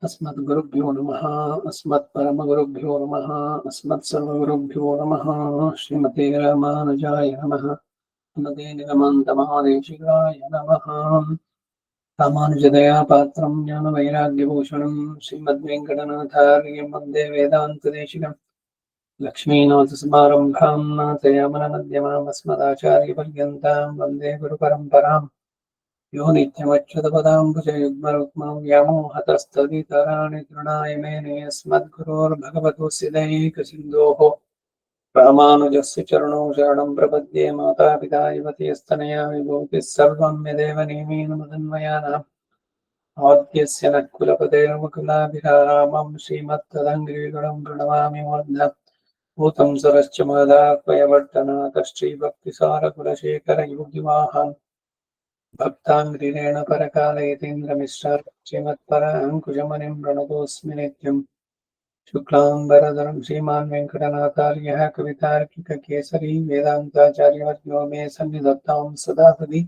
अस्मद्गुरुभ्यो नमः। अस्मत्परमगुरुभ्यो नमः। अस्मत्सर्वगुरुभ्यो नमः। श्रीमते रामानुजाय नमः। श्रीमते निगमान्तमहादेशिकाय नमः। रामानुजदया पात्रं ज्ञानवैराग्यभूषणं श्रीमद्वेङ्कटनाथार्यं वन्दे वेदान्तदेशिकम्। लक्ष्मीनाथसमारम्भां नाथयामनमध्यमाम् अस्मदाचार्यपर्यन्तां वन्दे गुरुपरम्पराम्। यो नित्यमच्युतपदाम्बुजयुग्मरुक्मं व्यामोहतस्तदितराणि तृणाय मेने अस्मद्गुरोर्भगवतोऽस्य दैकसिन्धोः रामानुजस्य चरणौ शरणं प्रपद्ये। मातापिता युवतीस्तनया विभूतिः सर्वं यदेव नियमेन आद्यस्य नः कुलपतेर्मुकुलाभिरामं श्रीमत्तदङ्घ्रिगुणं प्रणमामि मूर्ध्ना भूतं सरश्च महदाह्वयवर्तनाकश्रीभक्तिसारकुलशेखरयोगिवाहान् भक्ताङ्घ्रिरेण परकालयतीन्द्रमिश्रा श्रीमत्पराङ्कुशमुनिं प्रणतोऽस्मि नित्यम्। शुक्लाम्बरधरं श्रीमान् वेङ्कटनाथार्यः कवितार्किककेसरी वेदान्ताचार्यवर्यो मे सन्निधत्तां सदा हृदि।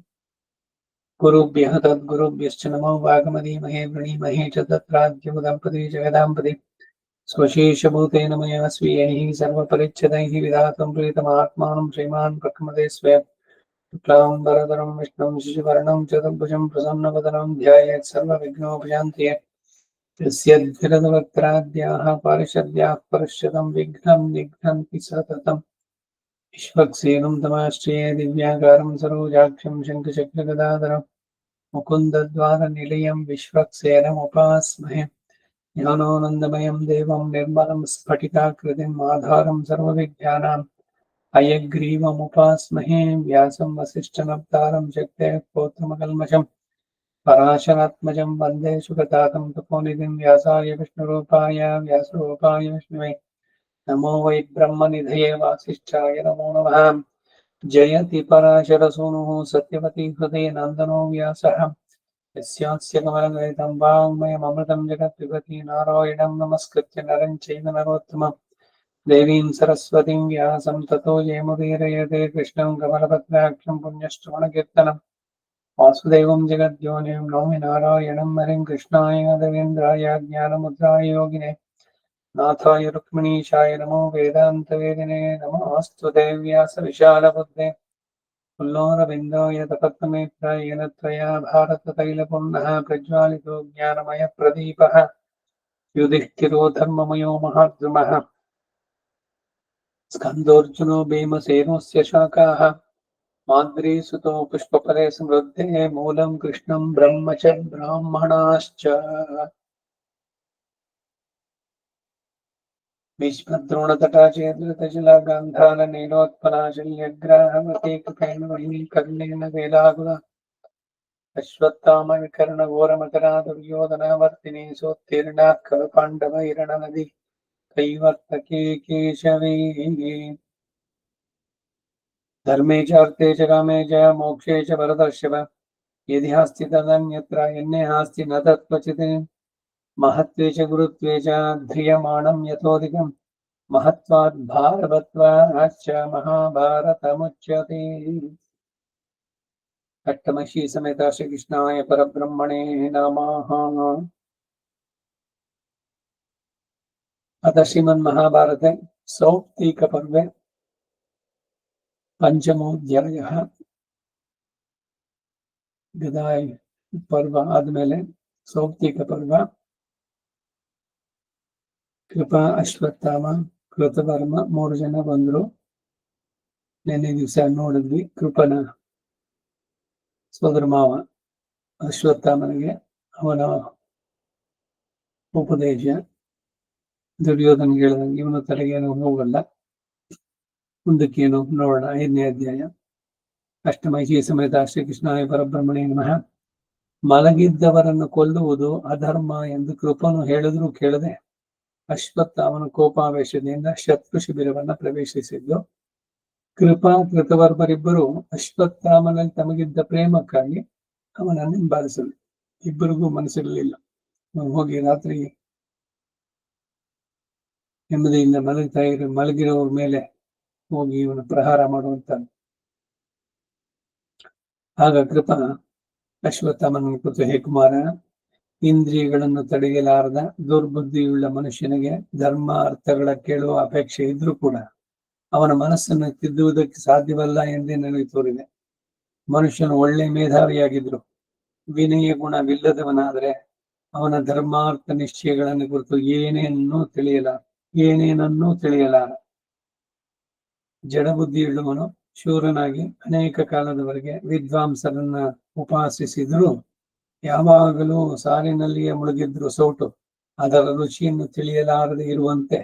गुरुभ्यः तद्गुरुभ्यश्च नमो वागमदीमहे वृणीमहे च तत्राद्यौ दम्पती जगदाम्पति स्वशेषभूतेन मया स्वीयैः सर्वपरिच्छदैः विधातं प्रीतमात्मानं श्रीमान् प्रकमते स्वयं। शुक्लाम्बरधरं विष्णुं शशिवर्णं चतुर्भुजं प्रसन्नवदनं ध्यायेत् सर्वविघ्नोपशान्तये। यस्य द्विरदवक्त्राद्याः पारिषद्याः परश्चतं विघ्नं निघ्नन्ति सततम्। विश्वक्सेनं तमाश्रये दिव्याकारं सरोजाक्षं शङ्खचक्रगदाधरं मुकुन्दद्वारनिलयं विश्वक्सेनमुपास्महे। ज्ञानानन्दमयं देवं निर्मलं स्फटिकाकृतिम् आधारं सर्वविद्यानाम् हयग्रीवमुपास्महे। व्यासं वसिष्ठनप्तारं शक्तेः पौत्रमकल्मषम् पराशरात्मजं वन्दे सुखतातं तपोनिधिं व्यासाय विष्णुरूपाय व्यासरूपाय विष्णवे नमो वै ब्रह्मनिधये वासिष्ठाय नमो नमः। जयति पराशरसूनुः सत्यवती हृदये नन्दनो व्यासः यस्यास्य कमलगलितं वाङ्मयममृतं जगत्पिबति नारायणं नमस्कृत्य नरं चैव नरोत्तमं देवीं सरस्वतीं व्यासं ततो जयमुदीरयते। कृष्णं कमलपत्राक्षं पुण्यश्रवणकीर्तनं वासुदेवं जगद्योनिं नौमि नारायणं हरिं। कृष्णाय देवेन्द्राय ज्ञानमुद्राय योगिने नाथाय रुक्मिणीशाय नमो वेदान्तवेदिने नमोऽस्तु देव्यासविशालबुद्धे पुल्लोरविन्दोय तपत्तमेत्रायेन त्वया भारततैलपुर्णः प्रज्वालितो ज्ञानमयप्रदीपः युधिष्ठिरो धर्ममयो महाद्रुमः स्कन्दोऽर्जुनो भीमसेनोऽस्य शाखाः माद्रीसुतो पुष्पफले समृद्धे मूलं कृष्णं ब्रह्म च ब्राह्मणाश्च। भीष्मद्रोणतटा चेद्रुतशिला गान्धारनीलोत्पलाशल्यग्राहवती कृपेण वह्नि कर्णेन वेलाकुला अश्वत्थामविकर्णघोरमकरा दुर्योधनावर्तिनी सोत्तीर्णाः खलु पाण्डवैरणनदी कैवर्तके केशवी। धर्मे च अर्थे च कामे च मोक्षे च भरतर्षभ यदि हास्ति तदन्यत्र यन्ने हास्ति न तत्क्वचित्। महत्त्वे च गुरुत्वे च ध्रियमाणं यतोऽधिकं महत्त्वात् भारवत्वाच्च महाभारतमुच्यते। अट्टमशी समेत श्रीकृष्णाय परब्रह्मणे नमः। अथ श्रीमन्महाभारते सौप्तिकपर्वे पंचमोऽध्यायः। गदाय पर्व आदमेले सौप्तिकपर्व कृपा अश्वत्थाಮ ಕೃತವರ್ಮ 3 ಜನ ಬಂದ್ರು. ನಿನ್ನೆ ದಿವಸ ನೋಡಿದ್ವಿ ಕೃಪನ ಸೋದರ ಮಾವ ಅಶ್ವತ್ಥಾಮನಿಗೆ ಅವನ ಉಪದೇಶ ದುರ್ಯೋಧನಿಗೆ ಹೇಳಿದಂಗೆ ಇವನ ತಲೆಗೇನು ಹೋಗಲ್ಲ. ಮುಂದಕ್ಕೇನು ನೋಡೋಣ. 5ನೇ ಅಧ್ಯಾಯ. ಅಷ್ಟಮೈಷಿ ಸಮೇತ ಶ್ರೀಕೃಷ್ಣಾಯ ಪರಬ್ರಹ್ಮಣೇ ನಮಃ. ಮಲಗಿದ್ದವರನ್ನು ಕೊಲ್ಲುವುದು ಅಧರ್ಮ ಎಂದು ಕೃಪನು ಹೇಳಿದ್ರೂ ಕೇಳದೆ ಅಶ್ವತ್ಥಾಮನ ಕೋಪಾವೇಶದಿಂದ ಶತ್ರು ಶಿಬಿರವನ್ನ ಪ್ರವೇಶಿಸಿದ್ದು. ಕೃಪಾ ಕೃತವರ್ಮರಿಬ್ಬರು ಅಶ್ವತ್ಥಾಮನಲ್ಲಿ ತಮಗಿದ್ದ ಪ್ರೇಮಕ್ಕಾಗಿ ಅವನನ್ನು ಹಿಂಬಾಲಿಸಲು ಇಬ್ಬರಿಗೂ ಮನಸ್ಸಿರಲಿಲ್ಲ. ಹೋಗಿ ರಾತ್ರಿ ನೆಮ್ಮದಿಯಿಂದ ಮಲಗಿರೋರ ಮೇಲೆ ಹೋಗಿ ಇವನು ಪ್ರಹಾರ ಮಾಡುವಂತ. ಆಗ ಕೃಪ ಅಶ್ವತ್ಥಾಮನ ಕುರಿತು, ಹೇ ಕುಮಾರ, ಇಂದ್ರಿಯಗಳನ್ನು ತಡೆಯಲಾರದ ದುರ್ಬುದ್ಧಿಯುಳ್ಳ ಮನುಷ್ಯನಿಗೆ ಧರ್ಮ ಅರ್ಥಗಳ ಕೇಳುವ ಅಪೇಕ್ಷೆ ಇದ್ರೂ ಕೂಡ ಅವನ ಮನಸ್ಸನ್ನು ತಿದ್ದುವುದಕ್ಕೆ ಸಾಧ್ಯವಲ್ಲ ಎಂದೇ ನನಗೆ ತೋರಿದೆ. ಮನುಷ್ಯನು ಒಳ್ಳೆ ಮೇಧಾವಿಯಾಗಿದ್ರು ವಿನಯ ಗುಣವಿಲ್ಲದವನಾದರೆ ಅವನ ಧರ್ಮಾರ್ಥ ನಿಶ್ಚಯಗಳನ್ನು ಕುರಿತು ಏನೇನನ್ನೂ ತಿಳಿಯಲಾರ. ಜಡಬುದ್ಧಿಯುಳ್ಳವನು ಶೂರನಾಗಿ ಅನೇಕ ಕಾಲದವರೆಗೆ ವಿದ್ವಾಂಸರನ್ನ ಉಪಾಸಿಸಿದ್ರು ಯಾವಾಗಲೂ ಸಾರಿನಲ್ಲಿಯೇ ಮುಳುಗಿದ್ರು ಸೌಟು ಅದರ ರುಚಿಯನ್ನು ತಿಳಿಯಲಾರದೆ ಇರುವಂತೆ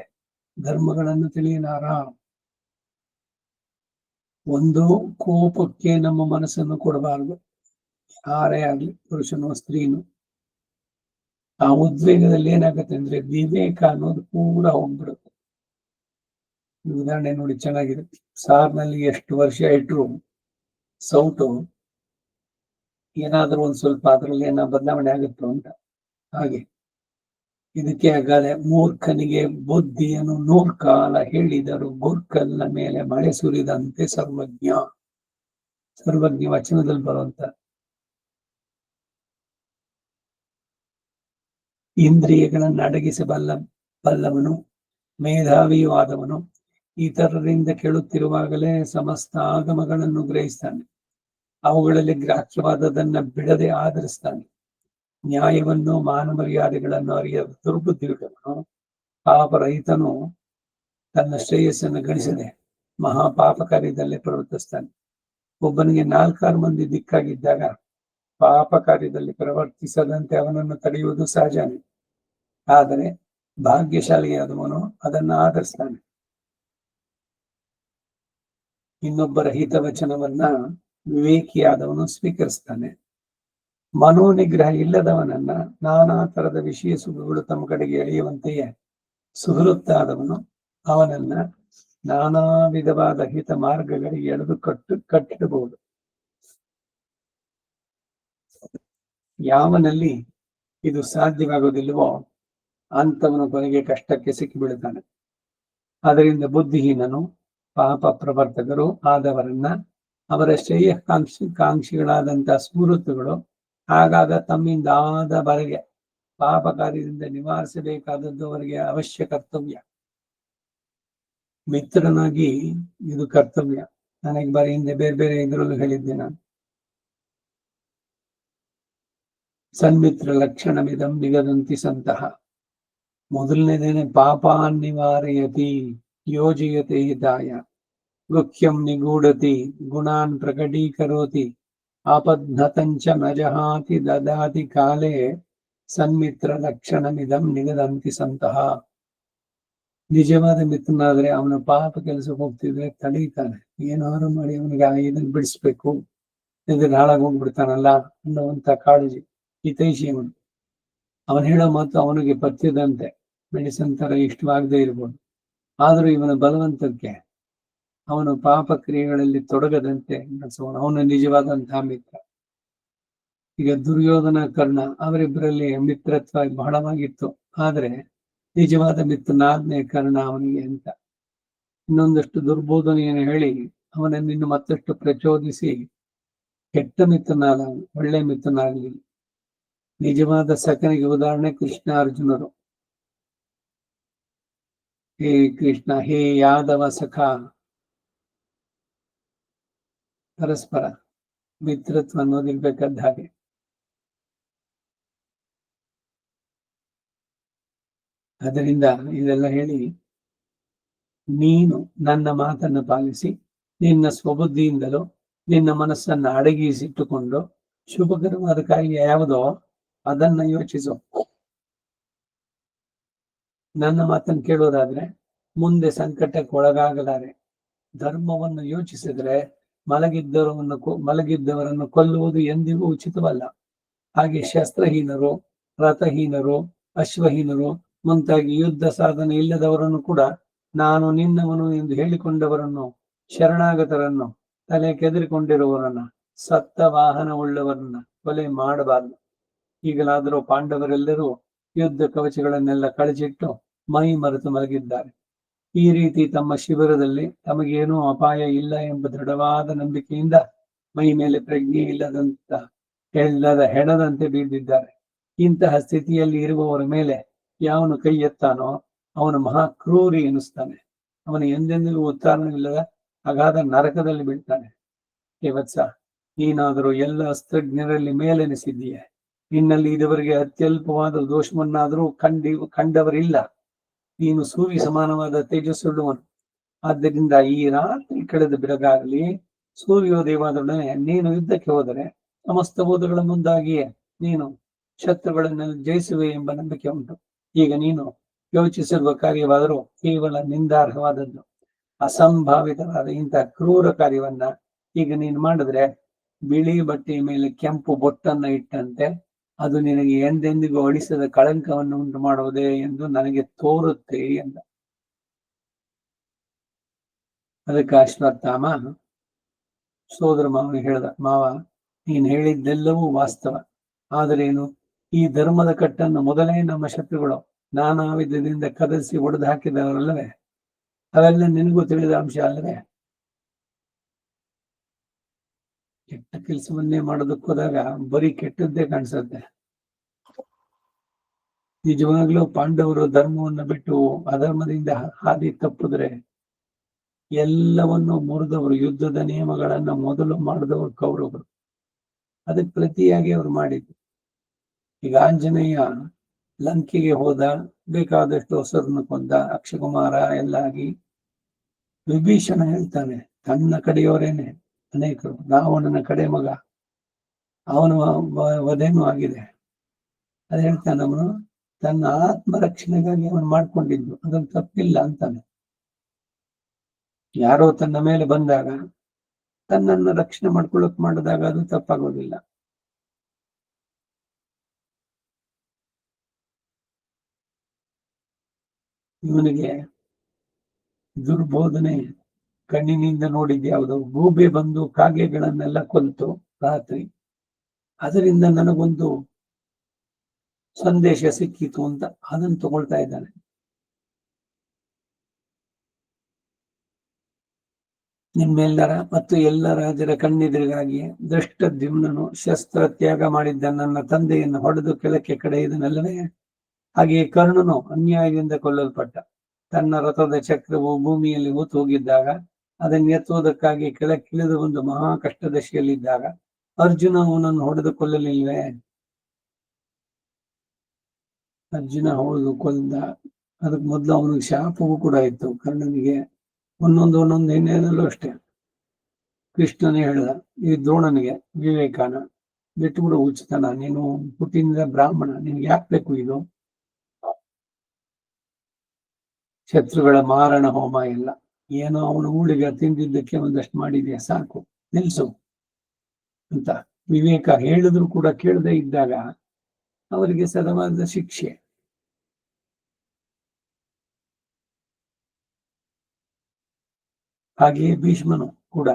ಧರ್ಮಗಳನ್ನು ತಿಳಿಯಲಾರ. ಒಂದು ಕೋಪಕ್ಕೆ ನಮ್ಮ ಮನಸ್ಸನ್ನು ಕೊಡಬಾರದು, ಯಾರೇ ಆಗ್ಲಿ, ಪುರುಷನೋ ಸ್ತ್ರೀನು. ಆ ಉದ್ವೇಗದಲ್ಲಿ ಏನಾಗುತ್ತೆ ಅಂದ್ರೆ ವಿವೇಕ ಅನ್ನೋದು ಕೂಡ ಹೋಗ್ಬಿಡುತ್ತೆ. ಉದಾಹರಣೆ ನೋಡಿ, ಚೆನ್ನಾಗಿರುತ್ತೆ. ಸಾರ್ನಲ್ಲಿ ಎಷ್ಟು ವರ್ಷ ಇಟ್ರು ಸೌಟು ಏನಾದ್ರೂ ಒಂದ್ ಸ್ವಲ್ಪ ಅದ್ರಲ್ಲಿ ಏನೋ ಬದಲಾವಣೆ ಆಗುತ್ತೋ ಅಂತ. ಹಾಗೆ ಇದಕ್ಕೆ ಆಗಾದೆ ಮೂರ್ಖನಿಗೆ ಬುದ್ಧಿಯನ್ನು 100 ಕಾಲ ಹೇಳಿದರು ಗೋರ್ಕಲ್ನ ಮೇಲೆ ಮಳೆ ಸುರಿದಂತೆ ಸರ್ವಜ್ಞ ವಚನದಲ್ಲಿ ಬರುವಂತ. ಇಂದ್ರಿಯಗಳನ್ನು ಅಡಗಿಸಬಲ್ಲವನು ಮೇಧಾವಿಯೂ ಆದವನು ಇತರರಿಂದ ಕೇಳುತ್ತಿರುವಾಗಲೇ ಸಮಸ್ತ ಆಗಮಗಳನ್ನು ಗ್ರಹಿಸ್ತಾನೆ. ಅವುಗಳಲ್ಲಿ ಗ್ರಾಹ್ಯವಾದದನ್ನ ಬಿಡದೆ ಆಧರಿಸ್ತಾನೆ. ನ್ಯಾಯವನ್ನು ಮಾನಮರ್ಯಾದೆಗಳನ್ನು ಅರಿಯದ ದುರ್ಬುದ್ಧಿಯುಳ್ಳವನು ಪಾಪರಹಿತನು ತನ್ನ ಶ್ರೇಯಸ್ಸನ್ನು ಗಳಿಸದೆ ಮಹಾಪಾಪ ಕಾರ್ಯದಲ್ಲೇ ಪ್ರವರ್ತಿಸ್ತಾನೆ. ಒಬ್ಬನಿಗೆ 4-6 ಮಂದಿ ದಿಕ್ಕಾಗಿದ್ದಾಗ ಪಾಪ ಕಾರ್ಯದಲ್ಲಿ ಪ್ರವರ್ತಿಸದಂತೆ ಅವನನ್ನು ತಡೆಯುವುದು ಸಹಜನೇ. ಆದರೆ ಭಾಗ್ಯಶಾಲಿಯಾದವನು ಅದನ್ನು ಆಧರಿಸ್ತಾನೆ. ಇನ್ನೊಬ್ಬರ ಹಿತವಚನವನ್ನ ವಿವೇಕಿಯಾದವನು ಸ್ವೀಕರಿಸ್ತಾನೆ. ಮನೋನಿಗ್ರಹ ಇಲ್ಲದವನನ್ನ ನಾನಾ ತರದ ವಿಷಯ ಸುಖಗಳು ತಮ್ಮ ಕಡೆಗೆ ಎಳೆಯುವಂತೆಯೇ ಸುಹೃತ್ತಾದವನು ಅವನನ್ನ ನಾನಾ ವಿಧವಾದ ಹಿತ ಮಾರ್ಗಗಳಿಗೆ ಎಳೆದು ಕಟ್ಟಿಡಬಹುದು. ಯಾವನಲ್ಲಿ ಇದು ಸಾಧ್ಯವಾಗುವುದಿಲ್ಲವೋ ಅಂತವನು ಕೊನೆಗೆ ಕಷ್ಟಕ್ಕೆ ಸಿಕ್ಕಿಬೀಳುತ್ತಾನೆ. ಅದರಿಂದ ಬುದ್ಧಿಹೀನನು ಪಾಪ ಪ್ರವರ್ತಕರು ಆದವರನ್ನ ಅವರ ಕಾಂಕ್ಷಿಗಳಾದಂತಹ ಸ್ಮೃತಿಗಳು ಆಗಾಗ ತಮ್ಮಿಂದಾದ ಬರೆಗೆ ಪಾಪ ಕಾರ್ಯದಿಂದ ನಿವಾರಿಸಬೇಕಾದದ್ದು ಅವರಿಗೆ ಅವಶ್ಯ ಕರ್ತವ್ಯ. ಮಿತ್ರನಾಗಿ ಇದು ಕರ್ತವ್ಯ. ನನಗೆ ಬಾರಿ ಹಿಂದೆ ಬೇರೆ ಬೇರೆ ಇದರಲ್ಲೂ ಹೇಳಿದ್ದೆ ನಾನು. ಸನ್ಮಿತ್ರ ಲಕ್ಷಣಮಿದಂ ನಿಗದಂತಿ ಸಂತಹ. ಮೊದಲನೇದೇನೆ ಪಾಪಾನ್ ನಿವಾರಯತಿ ಯೋಜಯತೆ ಹಿತಾಯ ಗುಖ್ಯಂ ನಿಗೂಢತಿ ಗುಣಾನ್ ಪ್ರಕಟೀಕರೋತಿ ಆಪದ್ನತಂಚ ನಜಹಾತಿ ದದಾತಿ ಕಾಲೇ ಸನ್ಮಿತ್ರ ಲಕ್ಷಣಮಿದಂ ನಿಗದಂತಿ ಸಂತಹ. ನಿಜವಾದ ಮಿತ್ರನಾದ್ರೆ ಅವನ ಪಾಪ ಕೆಲಸಕ್ಕೆ ಹೋಗ್ತಿದ್ರೆ ತಡೀತಾನೆ. ಏನಾದ್ರು ಮಾಡಿ ಅವನಿಗೆ ಇದನ್ನ ಬಿಡಿಸ್ಬೇಕು, ಇದನ್ನ ಹಾಳಾಗಿ ಹೋಗ್ಬಿಡ್ತಾನಲ್ಲ ಅನ್ನುವಂತ ಕಾಳಜಿ ಹಿತೈಷಿ ಅವನು. ಅವನು ಹೇಳೋ ಮಾತು ಅವನಿಗೆ ಪಥ್ಯದಂತೆ ಮೆಡಿಸಿನ್ ತರ ಇಷ್ಟವಾಗದೇ ಇರ್ಬೋದು. ಆದ್ರೂ ಇವನ ಬಲವಂತಕ್ಕೆ ಅವನು ಪಾಪ ಕ್ರಿಯೆಗಳಲ್ಲಿ ತೊಡಗದಂತೆ ನಡೆಸುವನು. ಅವನು ನಿಜವಾದಂತಹ ಮಿತ್ರ. ಈಗ ದುರ್ಯೋಧನ ಕರ್ಣ ಅವರಿಬ್ಬರಲ್ಲಿ ಮಿತ್ರತ್ವ ಬಹಳವಾಗಿತ್ತು. ಆದ್ರೆ ನಿಜವಾದ ಮಿತ್ರನಾದ್ನೇ ಕರ್ಣ ಅವನಿಗೆ ಅಂತ ಇನ್ನೊಂದಷ್ಟು ದುರ್ಬೋಧನೆಯನ್ನು ಹೇಳಿ ಅವನನ್ನು ಇನ್ನು ಮತ್ತಷ್ಟು ಪ್ರಚೋದಿಸಿ ಕೆಟ್ಟ ಮಿತ್ರನಾದ ಒಳ್ಳೆ ಮಿತ್ರನಾಗಲಿ. ನಿಜವಾದ ಸಖನಿಗೆ ಉದಾಹರಣೆ ಕೃಷ್ಣ ಅರ್ಜುನರು. ಹೇ ಕೃಷ್ಣ, ಹೇ ಯಾದವ ಸಖ, ಪರಸ್ಪರ ಮಿತ್ರತ್ವ ಅನ್ನೋದಿರ್ಬೇಕಾದ ಹಾಗೆ. ಅದರಿಂದ ಇದೆಲ್ಲ ಹೇಳಿ ನೀನು ನನ್ನ ಮಾತನ್ನು ಪಾಲಿಸಿ ನಿನ್ನ ಸ್ವಬುದ್ಧಿಯಿಂದಲೂ ನಿನ್ನ ಮನಸ್ಸನ್ನ ಅಡಗಿಸಿಟ್ಟುಕೊಂಡು ಶುಭಕರವಾದ ಕಾರ್ಯ ಯಾವುದೋ ಅದನ್ನ ಯೋಚಿಸು. ನನ್ನ ಮಾತನ್ನು ಕೇಳೋದಾದ್ರೆ ಮುಂದೆ ಸಂಕಟಕ್ಕೆ ಒಳಗಾಗಲಾರೆ. ಧರ್ಮವನ್ನು ಯೋಚಿಸಿದ್ರೆ ಮಲಗಿದ್ದವರನ್ನು ಕೊಲ್ಲುವುದು ಎಂದಿಗೂ ಉಚಿತವಲ್ಲ. ಹಾಗೆ ಶಸ್ತ್ರಹೀನರು, ರಥಹೀನರು, ಅಶ್ವಹೀನರು ಮುಂತಾಗಿ ಯುದ್ಧ ಸಾಧನೆ ಇಲ್ಲದವರನ್ನು ಕೂಡ ನಾನು ನಿನ್ನವನು ಎಂದು ಹೇಳಿಕೊಂಡವರನ್ನು, ಶರಣಾಗತರನ್ನು, ತಲೆ ಕೆದರಿಕೊಂಡಿರುವವರನ್ನ, ಸತ್ತ ವಾಹನ ಉಳ್ಳವರನ್ನ ಕೊಲೆ ಮಾಡಬಾರದು. ಈಗಲಾದರೂ ಪಾಂಡವರೆಲ್ಲರೂ ಯುದ್ಧ ಕವಚಗಳನ್ನೆಲ್ಲ ಕಳಚಿಟ್ಟು ಮೈ ಮರೆತು ಮಲಗಿದ್ದಾರೆ. ಈ ರೀತಿ ತಮ್ಮ ಶಿಬಿರದಲ್ಲಿ ತಮಗೇನೂ ಅಪಾಯ ಇಲ್ಲ ಎಂಬ ದೃಢವಾದ ನಂಬಿಕೆಯಿಂದ ಮೈ ಮೇಲೆ ಪ್ರಜ್ಞೆ ಇಲ್ಲದ ಹೆಣದಂತೆ ಬಿದ್ದಿದ್ದಾರೆ. ಇಂತಹ ಸ್ಥಿತಿಯಲ್ಲಿ ಇರುವವರ ಮೇಲೆ ಯಾವನು ಕೈ ಎತ್ತಾನೋ ಅವನು ಮಹಾಕ್ರೂರಿ ಎನಿಸ್ತಾನೆ. ಅವನು ಎಂದೆಂದಿಗೂ ಉತ್ತಾರಣವಿಲ್ಲದ ಅಗಾಧ ನರಕದಲ್ಲಿ ಬೀಳ್ತಾನೆ. ಹೇ ವತ್ಸ, ನೀನಾದರೂ ಎಲ್ಲ ಅಸ್ತ್ರಜ್ಞರಲ್ಲಿ ಮೇಲೆನಿಸಿದ್ದೀಯ. ನಿನ್ನಲ್ಲಿ ಇದುವರೆಗೆ ಅತ್ಯಲ್ಪವಾದ ದೋಷವನ್ನಾದರೂ ಕಂಡವರಿಲ್ಲ. ನೀನು ಸೂರ್ಯ ಸಮಾನವಾದ ತೇಜಸ್ಸುಳ್ಳವನು. ಆದ್ದರಿಂದ ಈ ರಾತ್ರಿ ಕಳೆದ ಬೆಳಗಾಗಲಿ ಸೂರ್ಯೋದಯವಾದೊಡನೆ ನೀನು ಯುದ್ಧಕ್ಕೆ ಹೋದರೆ ಸಮಸ್ತ ಬೋಧಗಳ ಮುಂದಾಗಿಯೇ ನೀನು ಶತ್ರುಗಳನ್ನು ಜಯಿಸುವೆ ಎಂಬ ನಂಬಿಕೆ ಉಂಟು. ಈಗ ನೀನು ಯೋಚಿಸಿರುವ ಕಾರ್ಯವಾದರೂ ಕೇವಲ ನಿಂದಾರ್ಹವಾದದ್ದು, ಅಸಂಭಾವಿತವಾದ ಇಂತಹ ಕ್ರೂರ ಕಾರ್ಯವನ್ನ ಈಗ ನೀನು ಮಾಡಿದ್ರೆ ಬಿಳಿ ಬಟ್ಟೆಯ ಮೇಲೆ ಕೆಂಪು ಬೊಟ್ಟನ್ನ ಇಟ್ಟಂತೆ ಅದು ನಿನಗೆ ಎಂದೆಂದಿಗೂ ಅಳಿಸದ ಕಳಂಕವನ್ನು ಉಂಟು ಮಾಡುವುದೇ ಎಂದು ನನಗೆ ತೋರುತ್ತೆ ಎಂದ. ಅದಕ್ಕೆ ಅಶ್ವತ್ಥಾಮ ಸೋದರ ಮಾವನಿಗೆ ಹೇಳ್ದ, ಮಾವ, ನೀನು ಹೇಳಿದ್ದೆಲ್ಲವೂ ವಾಸ್ತವ. ಆದರೇನು, ಈ ಧರ್ಮದ ಕಟ್ಟನ್ನು ಮೊದಲೇ ನಮ್ಮ ಶತ್ರುಗಳು ನಾನಾ ವಿಧದಿಂದ ಕದರಿಸಿ ಒಡೆದು ಹಾಕಿದವರಲ್ಲವೇ? ಅವೆಲ್ಲ ನಿನಗೂ ತಿಳಿದ ಅಂಶ ಅಲ್ಲವೇ? ಕೆಟ್ಟ ಕೆಲಸವನ್ನೇ ಮಾಡೋದಕ್ಕೆ ಹೋದಾಗ ಬರೀ ಕೆಟ್ಟದ್ದೇ ಕಾಣಿಸುತ್ತೆ. ನಿಜವಾಗ್ಲೂ ಪಾಂಡವರು ಧರ್ಮವನ್ನು ಬಿಟ್ಟು ಅಧರ್ಮದಿಂದ ಹಾದಿ ತಪ್ಪಿದ್ರೆ ಎಲ್ಲವನ್ನು ಮುರಿದವರು, ಯುದ್ಧದ ನಿಯಮಗಳನ್ನ ಮೊದಲು ಮಾಡಿದವರು ಕೌರವರು. ಅದಕ್ಕೆ ಪ್ರತಿಯಾಗಿ ಅವರು ಮಾಡಿದ್ರು. ಈಗ ಆಂಜನೇಯ ಲಂಕೆಗೆ ಹೋದ, ಬೇಕಾದಷ್ಟು ಹಸುರನ್ನು ಕೊಂದ, ಅಕ್ಷಕುಮಾರ ಎಲ್ಲ ಆಗಿ ವಿಭೀಷಣ ಹೇಳ್ತಾನೆ ತನ್ನ ಕಡೆಯವರೇನೆ ಅನೇಕರು, ರಾವಣನ ಕಡೆ ಮಗ, ಅವನು ವಧೆನೂ ಆಗಿದೆ. ಅದ್ ಹೇಳ್ತಾನೆ, ಅವನು ತನ್ನ ಆತ್ಮರಕ್ಷಣೆಗಾಗಿ ಅವನು ಮಾಡ್ಕೊಂಡಿದ್ದು, ಅದನ್ನು ತಪ್ಪಿಲ್ಲ ಅಂತಾನೆ. ಯಾರೋ ತನ್ನ ಮೇಲೆ ಬಂದಾಗ ತನ್ನನ್ನು ರಕ್ಷಣೆ ಮಾಡ್ಕೊಳ್ಳೋಕ್ ಮಾಡಿದಾಗ ಅದು ತಪ್ಪಾಗೋದಿಲ್ಲ. ಇವನಿಗೆ ದುರ್ಬೋಧನೆ ಕಣ್ಣಿನಿಂದ ನೋಡಿದ್ಯಾವುದು? ಗೂಬೆ ಬಂದು ಕಾಗೆಗಳನ್ನೆಲ್ಲ ಕೊಲ್ತು ರಾತ್ರಿ, ಅದರಿಂದ ನನಗೊಂದು ಸಂದೇಶ ಸಿಕ್ಕಿತು ಅಂತ ಅದನ್ನು ತಗೊಳ್ತಾ ಇದ್ದಾನೆ. ನಿಮ್ಮೆಲ್ಲರ ಮತ್ತು ಎಲ್ಲ ರಾಜರ ಕಣ್ಣೆದುರಿಗಾಗಿ ದೃಷ್ಟದ್ಯುಮ್ನನು ಶಸ್ತ್ರ ತ್ಯಾಗ ಮಾಡಿದ್ದ ನನ್ನ ತಂದೆಯನ್ನು ಹೊಡೆದು ಕೆಳಕ್ಕೆ ಕಡೆಯಿದನಲ್ಲವೇ? ಹಾಗೆಯೇ ಕರ್ಣನು ಅನ್ಯಾಯದಿಂದ ಕೊಲ್ಲಲ್ಪಟ್ಟ. ತನ್ನ ರಥದ ಚಕ್ರವು ಭೂಮಿಯಲ್ಲಿ ಹೂತು ಹೋಗಿದ್ದಾಗ ಅದನ್ನು ಎತ್ತುವುದಕ್ಕಾಗಿ ಕೆಳಕ್ಕಿಳಿದು ಒಂದು ಮಹಾ ಕಷ್ಟದಶೆಯಲ್ಲಿದ್ದಾಗ ಅರ್ಜುನ ಅವನನ್ನು ಹೊಡೆದು ಕೊಲ್ಲಲಿಲ್ವೇ? ಅರ್ಜುನ ಹೊಡೆದು ಕೊಲ್ದ. ಅದಕ್ಕೆ ಮೊದಲು ಅವನಿಗೆ ಶಾಪವೂ ಕೂಡ ಇತ್ತು. ಕರ್ಣನಿಗೆ ಒಂದೊಂದು ಏನೇನಲ್ಲೂ ಅಷ್ಟೇ. ಕೃಷ್ಣನೇ ಹೇಳ್ದ ಈ ದ್ರೋಣನಿಗೆ, ವಿವೇಕಾನ ಬಿಟ್ಟುಬಿಡು ಉಚಿತನ, ನೀನು ಹುಟ್ಟಿನಿಂದ ಬ್ರಾಹ್ಮಣ, ನಿನ್ಗೆ ಯಾಕೆ ಬೇಕು ಇದು? ಶತ್ರುಗಳ ಮಾರಣ ಹೋಮ ಇಲ್ಲ, ಏನೋ ಅವನು ಊಳಿಗೆ ತಿಂದಿದ್ದಕ್ಕೆ ಒಂದಷ್ಟು ಮಾಡಿದ್ಯಾ, ಸಾಕು ನಿಲ್ಸು ಅಂತ ವಿವೇಕ ಹೇಳಿದ್ರು ಕೂಡ ಕೇಳದೆ ಇದ್ದಾಗ ಅವರಿಗೆ ಸದವಾದ ಶಿಕ್ಷೆ. ಹಾಗೆಯೇ ಭೀಷ್ಮನು ಕೂಡ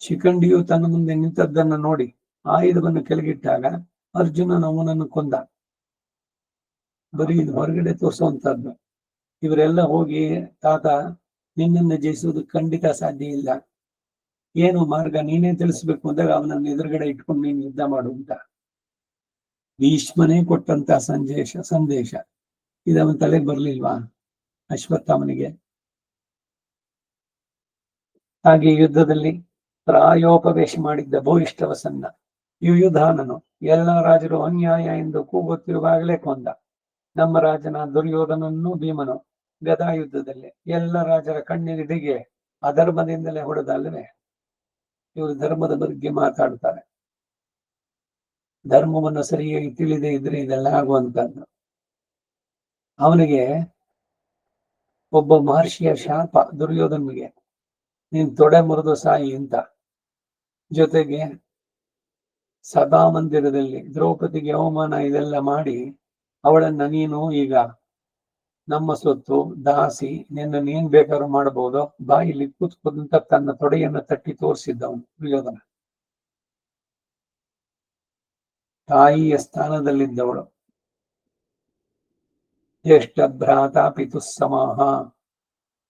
ಶಿಖಂಡಿಯು ತನ್ನ ಮುಂದೆ ನಿಂತದ್ದನ್ನು ನೋಡಿ ಆಯುಧವನ್ನು ಕೆಳಗಿಟ್ಟಾಗ ಅರ್ಜುನನು ಅವನನ್ನು ಕೊಂದ. ಬರೀ ಹೊರಗಡೆ ತೋರಿಸುವಂತದ್ದು. ಇವರೆಲ್ಲ ಹೋಗಿ, ತಾತ ನಿನ್ನನ್ನು ಜಯಿಸುವುದು ಖಂಡಿತ ಸಾಧ್ಯ ಇಲ್ಲ, ಏನು ಮಾರ್ಗ ನೀನೇ ತಿಳಿಸ್ಬೇಕು ಅಂದಾಗ ಅವನನ್ನು ಎದುರುಗಡೆ ಇಟ್ಕೊಂಡು ನೀನು ಯುದ್ಧ ಮಾಡು ಅಂತ ಭೀಷ್ಮನೇ ಕೊಟ್ಟಂತ ಸಂದೇಶ ಇದು ಅವನ ತಲೆಗೆ ಬರ್ಲಿಲ್ವಾ ಅಶ್ವತ್ಥಾಮನಿಗೆ? ಹಾಗೆ ಯುದ್ಧದಲ್ಲಿ ಪ್ರಾಯೋಪವೇಶ ಮಾಡಿದ್ದ ಭೂಯಿಷ್ಠವಸನ್ನ ಯುಯುಧಾನನು ಎಲ್ಲ ರಾಜರು ಅನ್ಯಾಯ ಎಂದು ಕೂಗುತ್ತಿರುವಾಗಲೇ ಕೊಂದ. ನಮ್ಮ ರಾಜನ ದುರ್ಯೋಧನನ್ನು ಭೀಮನು ಗದಾ ಯುದ್ಧದಲ್ಲಿ ಎಲ್ಲ ರಾಜರ ಕಣ್ಣೆದುರಿಗೆ ಅಧರ್ಮದಿಂದಲೇ ಹೊಡೆದಲ್ಲವೇ? ಇವರು ಧರ್ಮದ ಬಗ್ಗೆ ಮಾತಾಡ್ತಾರೆ. ಧರ್ಮವನ್ನು ಸರಿಯಾಗಿ ತಿಳಿದೇ ಇದ್ರೆ ಇದೆಲ್ಲ ಆಗುವಂತದ್ದು. ಅವನಿಗೆ ಒಬ್ಬ ಮಹರ್ಷಿಯ ಶಾಪ ದುರ್ಯೋಧನಿಗೆ, ನೀನ್ ತೊಡೆ ಮುರಿದು ಸಾಯಿ ಅಂತ. ಜೊತೆಗೆ ಸಭಾ ಮಂದಿರದಲ್ಲಿ ದ್ರೌಪದಿಗೆ ಅವಮಾನ ಇದೆಲ್ಲ ಮಾಡಿ ಅವಳನ್ನ ನೀನು ಈಗ ನಮ್ಮ ಸೊತ್ತು ದಾಸಿ, ನಿನ್ನ ನೀನ್ ಬೇಕಾದ್ರೂ ಮಾಡಬಹುದು, ಬಾಯಿಲಿ ಕೂತ್ಕೊಂಡಂತ ತನ್ನ ತೊಡೆಯನ್ನ ತಟ್ಟಿ ತೋರಿಸಿದ್ದವನು ದುರ್ಯೋಧನ. ತಾಯಿಯ ಸ್ಥಾನದಲ್ಲಿದ್ದವಳು. ಜ್ಯೇಷ್ಠ ಭ್ರಾತ ಪಿತುಸ್ಸಮಾಹ.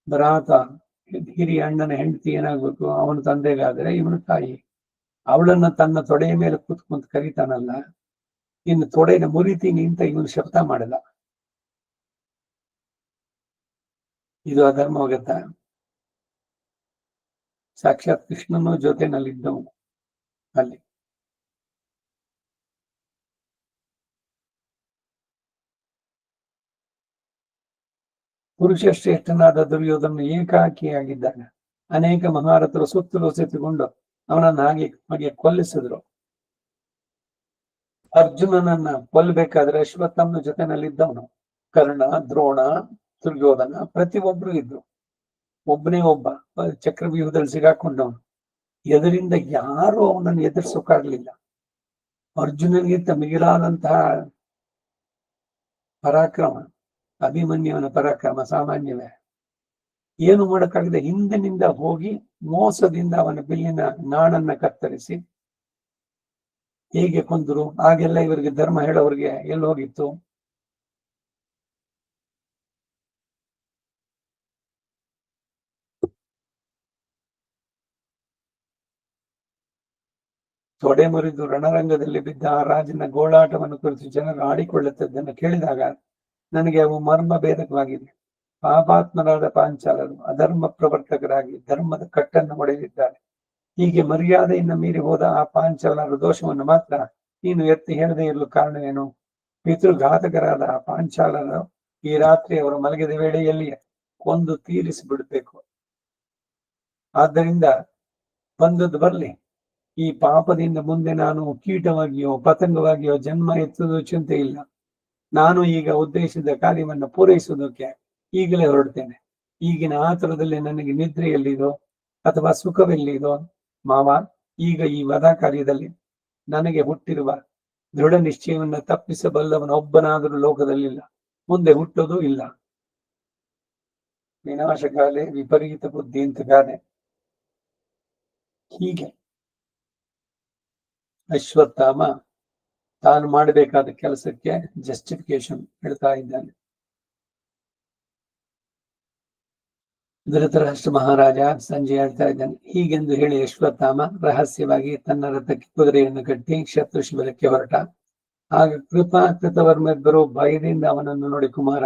ಭ್ರಾತ ಹಿರಿಯ ಅಣ್ಣನ ಹೆಂಡತಿ ಏನಾಗ್ಬೇಕು, ಅವನ ತಂದೆಗಾದ್ರೆ ಇವನು ತಾಯಿ. ಅವಳನ್ನ ತನ್ನ ತೊಡೆಯ ಮೇಲೆ ಕೂತ್ಕೊಂತ ಕರೀತಾನಲ್ಲ, ಇನ್ನು ತೊಡೆನ ಮುರಿತೀನಿ ಅಂತ ಇವನು ಶಬ್ದ ಮಾಡಲ್ಲ. ಇದು ಅಧರ್ಮವಾಗತ್ತ? ಸಾಕ್ಷಾತ್ ಕೃಷ್ಣನ ಜೊತೆನಲ್ಲಿದ್ದವನು ಅಲ್ಲಿ. ಪುರುಷ ಶ್ರೇಷ್ಠನಾದ ದುರ್ಯೋಧನ ಏಕಾಕಿಯಾಗಿದ್ದಾಗ ಅನೇಕ ಮಹಾರಥರು ಸುತ್ತಲೂ ಸೆತ್ತುಕೊಂಡು ಅವನನ್ನ ಹಾಗೆ ಕೊಲ್ಲಿಸಿದ್ರು. ಅರ್ಜುನನನ್ನ ಕೊಲ್ಲಬೇಕಾದ್ರೆ ಅಶ್ವತ್ಥಾಮನ ಜೊತೆನಲ್ಲಿದ್ದವನು ಕರ್ಣ, ದ್ರೋಣ, ದುರ್ಯೋಧನ ಪ್ರತಿಯೊಬ್ರು ಇದ್ರು. ಒಬ್ಬನೇ ಒಬ್ಬ ಚಕ್ರವ್ಯೂಹದಲ್ಲಿ ಸಿಗಾಕೊಂಡವನು. ಎದರಿಂದ ಯಾರು ಅವನನ್ನು ಎದುರಿಸೋಕಾಗ್ಲಿಲ್ಲ. ಅರ್ಜುನನಿಗಿಂತ ಮಿಗಿಲಾದಂತಹ ಪರಾಕ್ರಮ ಅಭಿಮನ್ಯುವನ ಪರಾಕ್ರಮ ಸಾಮಾನ್ಯವೇ. ಏನು ಮಾಡಕ್ಕಾಗದೆ ಹಿಂದಿನಿಂದ ಹೋಗಿ ಮೋಸದಿಂದ ಅವನ ಬಿಲ್ಲಿನ ನಾಣನ್ನ ಕತ್ತರಿಸಿ ಹೇಗೆ ಕೊಂದರು. ಆಗೆಲ್ಲ ಇವರಿಗೆ ಧರ್ಮ ಹೇಳೋರಿಗೆ ಎಲ್ಲಿ ಹೋಗಿತ್ತು? ತೊಡೆ ಮುರಿದು ರಣರಂಗದಲ್ಲಿ ಬಿದ್ದ ಆ ರಾಜನ ಗೋಳಾಟವನ್ನು ಕುರಿತು ಜನರು ಆಡಿಕೊಳ್ಳುತ್ತಿದ್ದನ್ನು ಕೇಳಿದಾಗ ನನಗೆ ಅವು ಮರ್ಮ ಭೇದಕವಾಗಿದೆ. ಪಾಪಾತ್ಮರಾದ ಪಾಂಚಾಲರು ಅಧರ್ಮ ಪ್ರವರ್ತಕರಾಗಿ ಧರ್ಮದ ಕಟ್ಟನ್ನು ಒಡೆದಿದ್ದಾರೆ. ಹೀಗೆ ಮರ್ಯಾದೆಯಿಂದ ಮೀರಿ ಹೋದ ಆ ಪಾಂಚಾಲರ ದೋಷವನ್ನು ಮಾತ್ರ ನೀನು ಎತ್ತಿ ಹೇಳದೇ ಇರಲು ಕಾರಣವೇನು? ಪಿತೃಘಾತಕರಾದ ಆ ಪಾಂಚಾಲರು ಈ ರಾತ್ರಿ ಅವರು ಮಲಗಿದ ವೇಳೆಯಲ್ಲಿ ಕೊಂದು ತೀರಿಸಿಬಿಡಬೇಕು. ಆದ್ದರಿಂದ ಬಂದದ್ದು ಬರ್ಲಿ. ಈ ಪಾಪದಿಂದ ಮುಂದೆ ನಾನು ಕೀಟವಾಗಿಯೋ ಪತಂಗವಾಗಿಯೋ ಜನ್ಮ ಎತ್ತುವುದು ಚಿಂತೆ ಇಲ್ಲ. ನಾನು ಈಗ ಉದ್ದೇಶಿಸಿದ ಕಾರ್ಯವನ್ನು ಪೂರೈಸುವುದಕ್ಕೆ ಈಗಲೇ ಹೊರಡ್ತೇನೆ. ಈಗಿನ ಆತುರದಲ್ಲಿ ನನಗೆ ನಿದ್ರೆಯಲ್ಲಿದೋ ಅಥವಾ ಸುಖವೆಲ್ಲಿದೋ ಮಾವ, ಈಗ ಈ ವಧಾ ಕಾರ್ಯದಲ್ಲಿ ನನಗೆ ಹುಟ್ಟಿರುವ ದೃಢ ನಿಶ್ಚಯವನ್ನ ತಪ್ಪಿಸಬಲ್ಲವನೊಬ್ಬನಾದರೂ ಲೋಕದಲ್ಲಿಲ್ಲ, ಮುಂದೆ ಹುಟ್ಟೋದು ಇಲ್ಲ. ವಿನಾಶಕಾಲೆ ವಿಪರೀತ ಬುದ್ಧಿ ಅಂತ ಗಾದೆ. ಹೀಗೆ ಅಶ್ವತ್ಥಾಮ ತಾನು ಮಾಡಬೇಕಾದ ಕೆಲಸಕ್ಕೆ ಜಸ್ಟಿಫಿಕೇಶನ್ ಹೇಳ್ತಾ ಇದ್ದಾನೆ. ಧೃತರಾಷ್ಟ್ರ ಮಹಾರಾಜ ಸಂಜೆ ಹೇಳ್ತಾ ಇದ್ದಾನೆ. ಹೀಗೆಂದು ಹೇಳಿ ಅಶ್ವತ್ಥಾಮ ರಹಸ್ಯವಾಗಿ ತನ್ನ ರಥಕ್ಕೆ ಕುದುರೆಯನ್ನು ಕಟ್ಟಿ ಶತ್ರು ಶಿಬಿರಕ್ಕೆ ಹೊರಟ. ಆಗ ಕೃತವರ್ಮಿಬ್ಬರು ಭಯದಿಂದ ಅವನನ್ನು ನೋಡಿ, ಕುಮಾರ,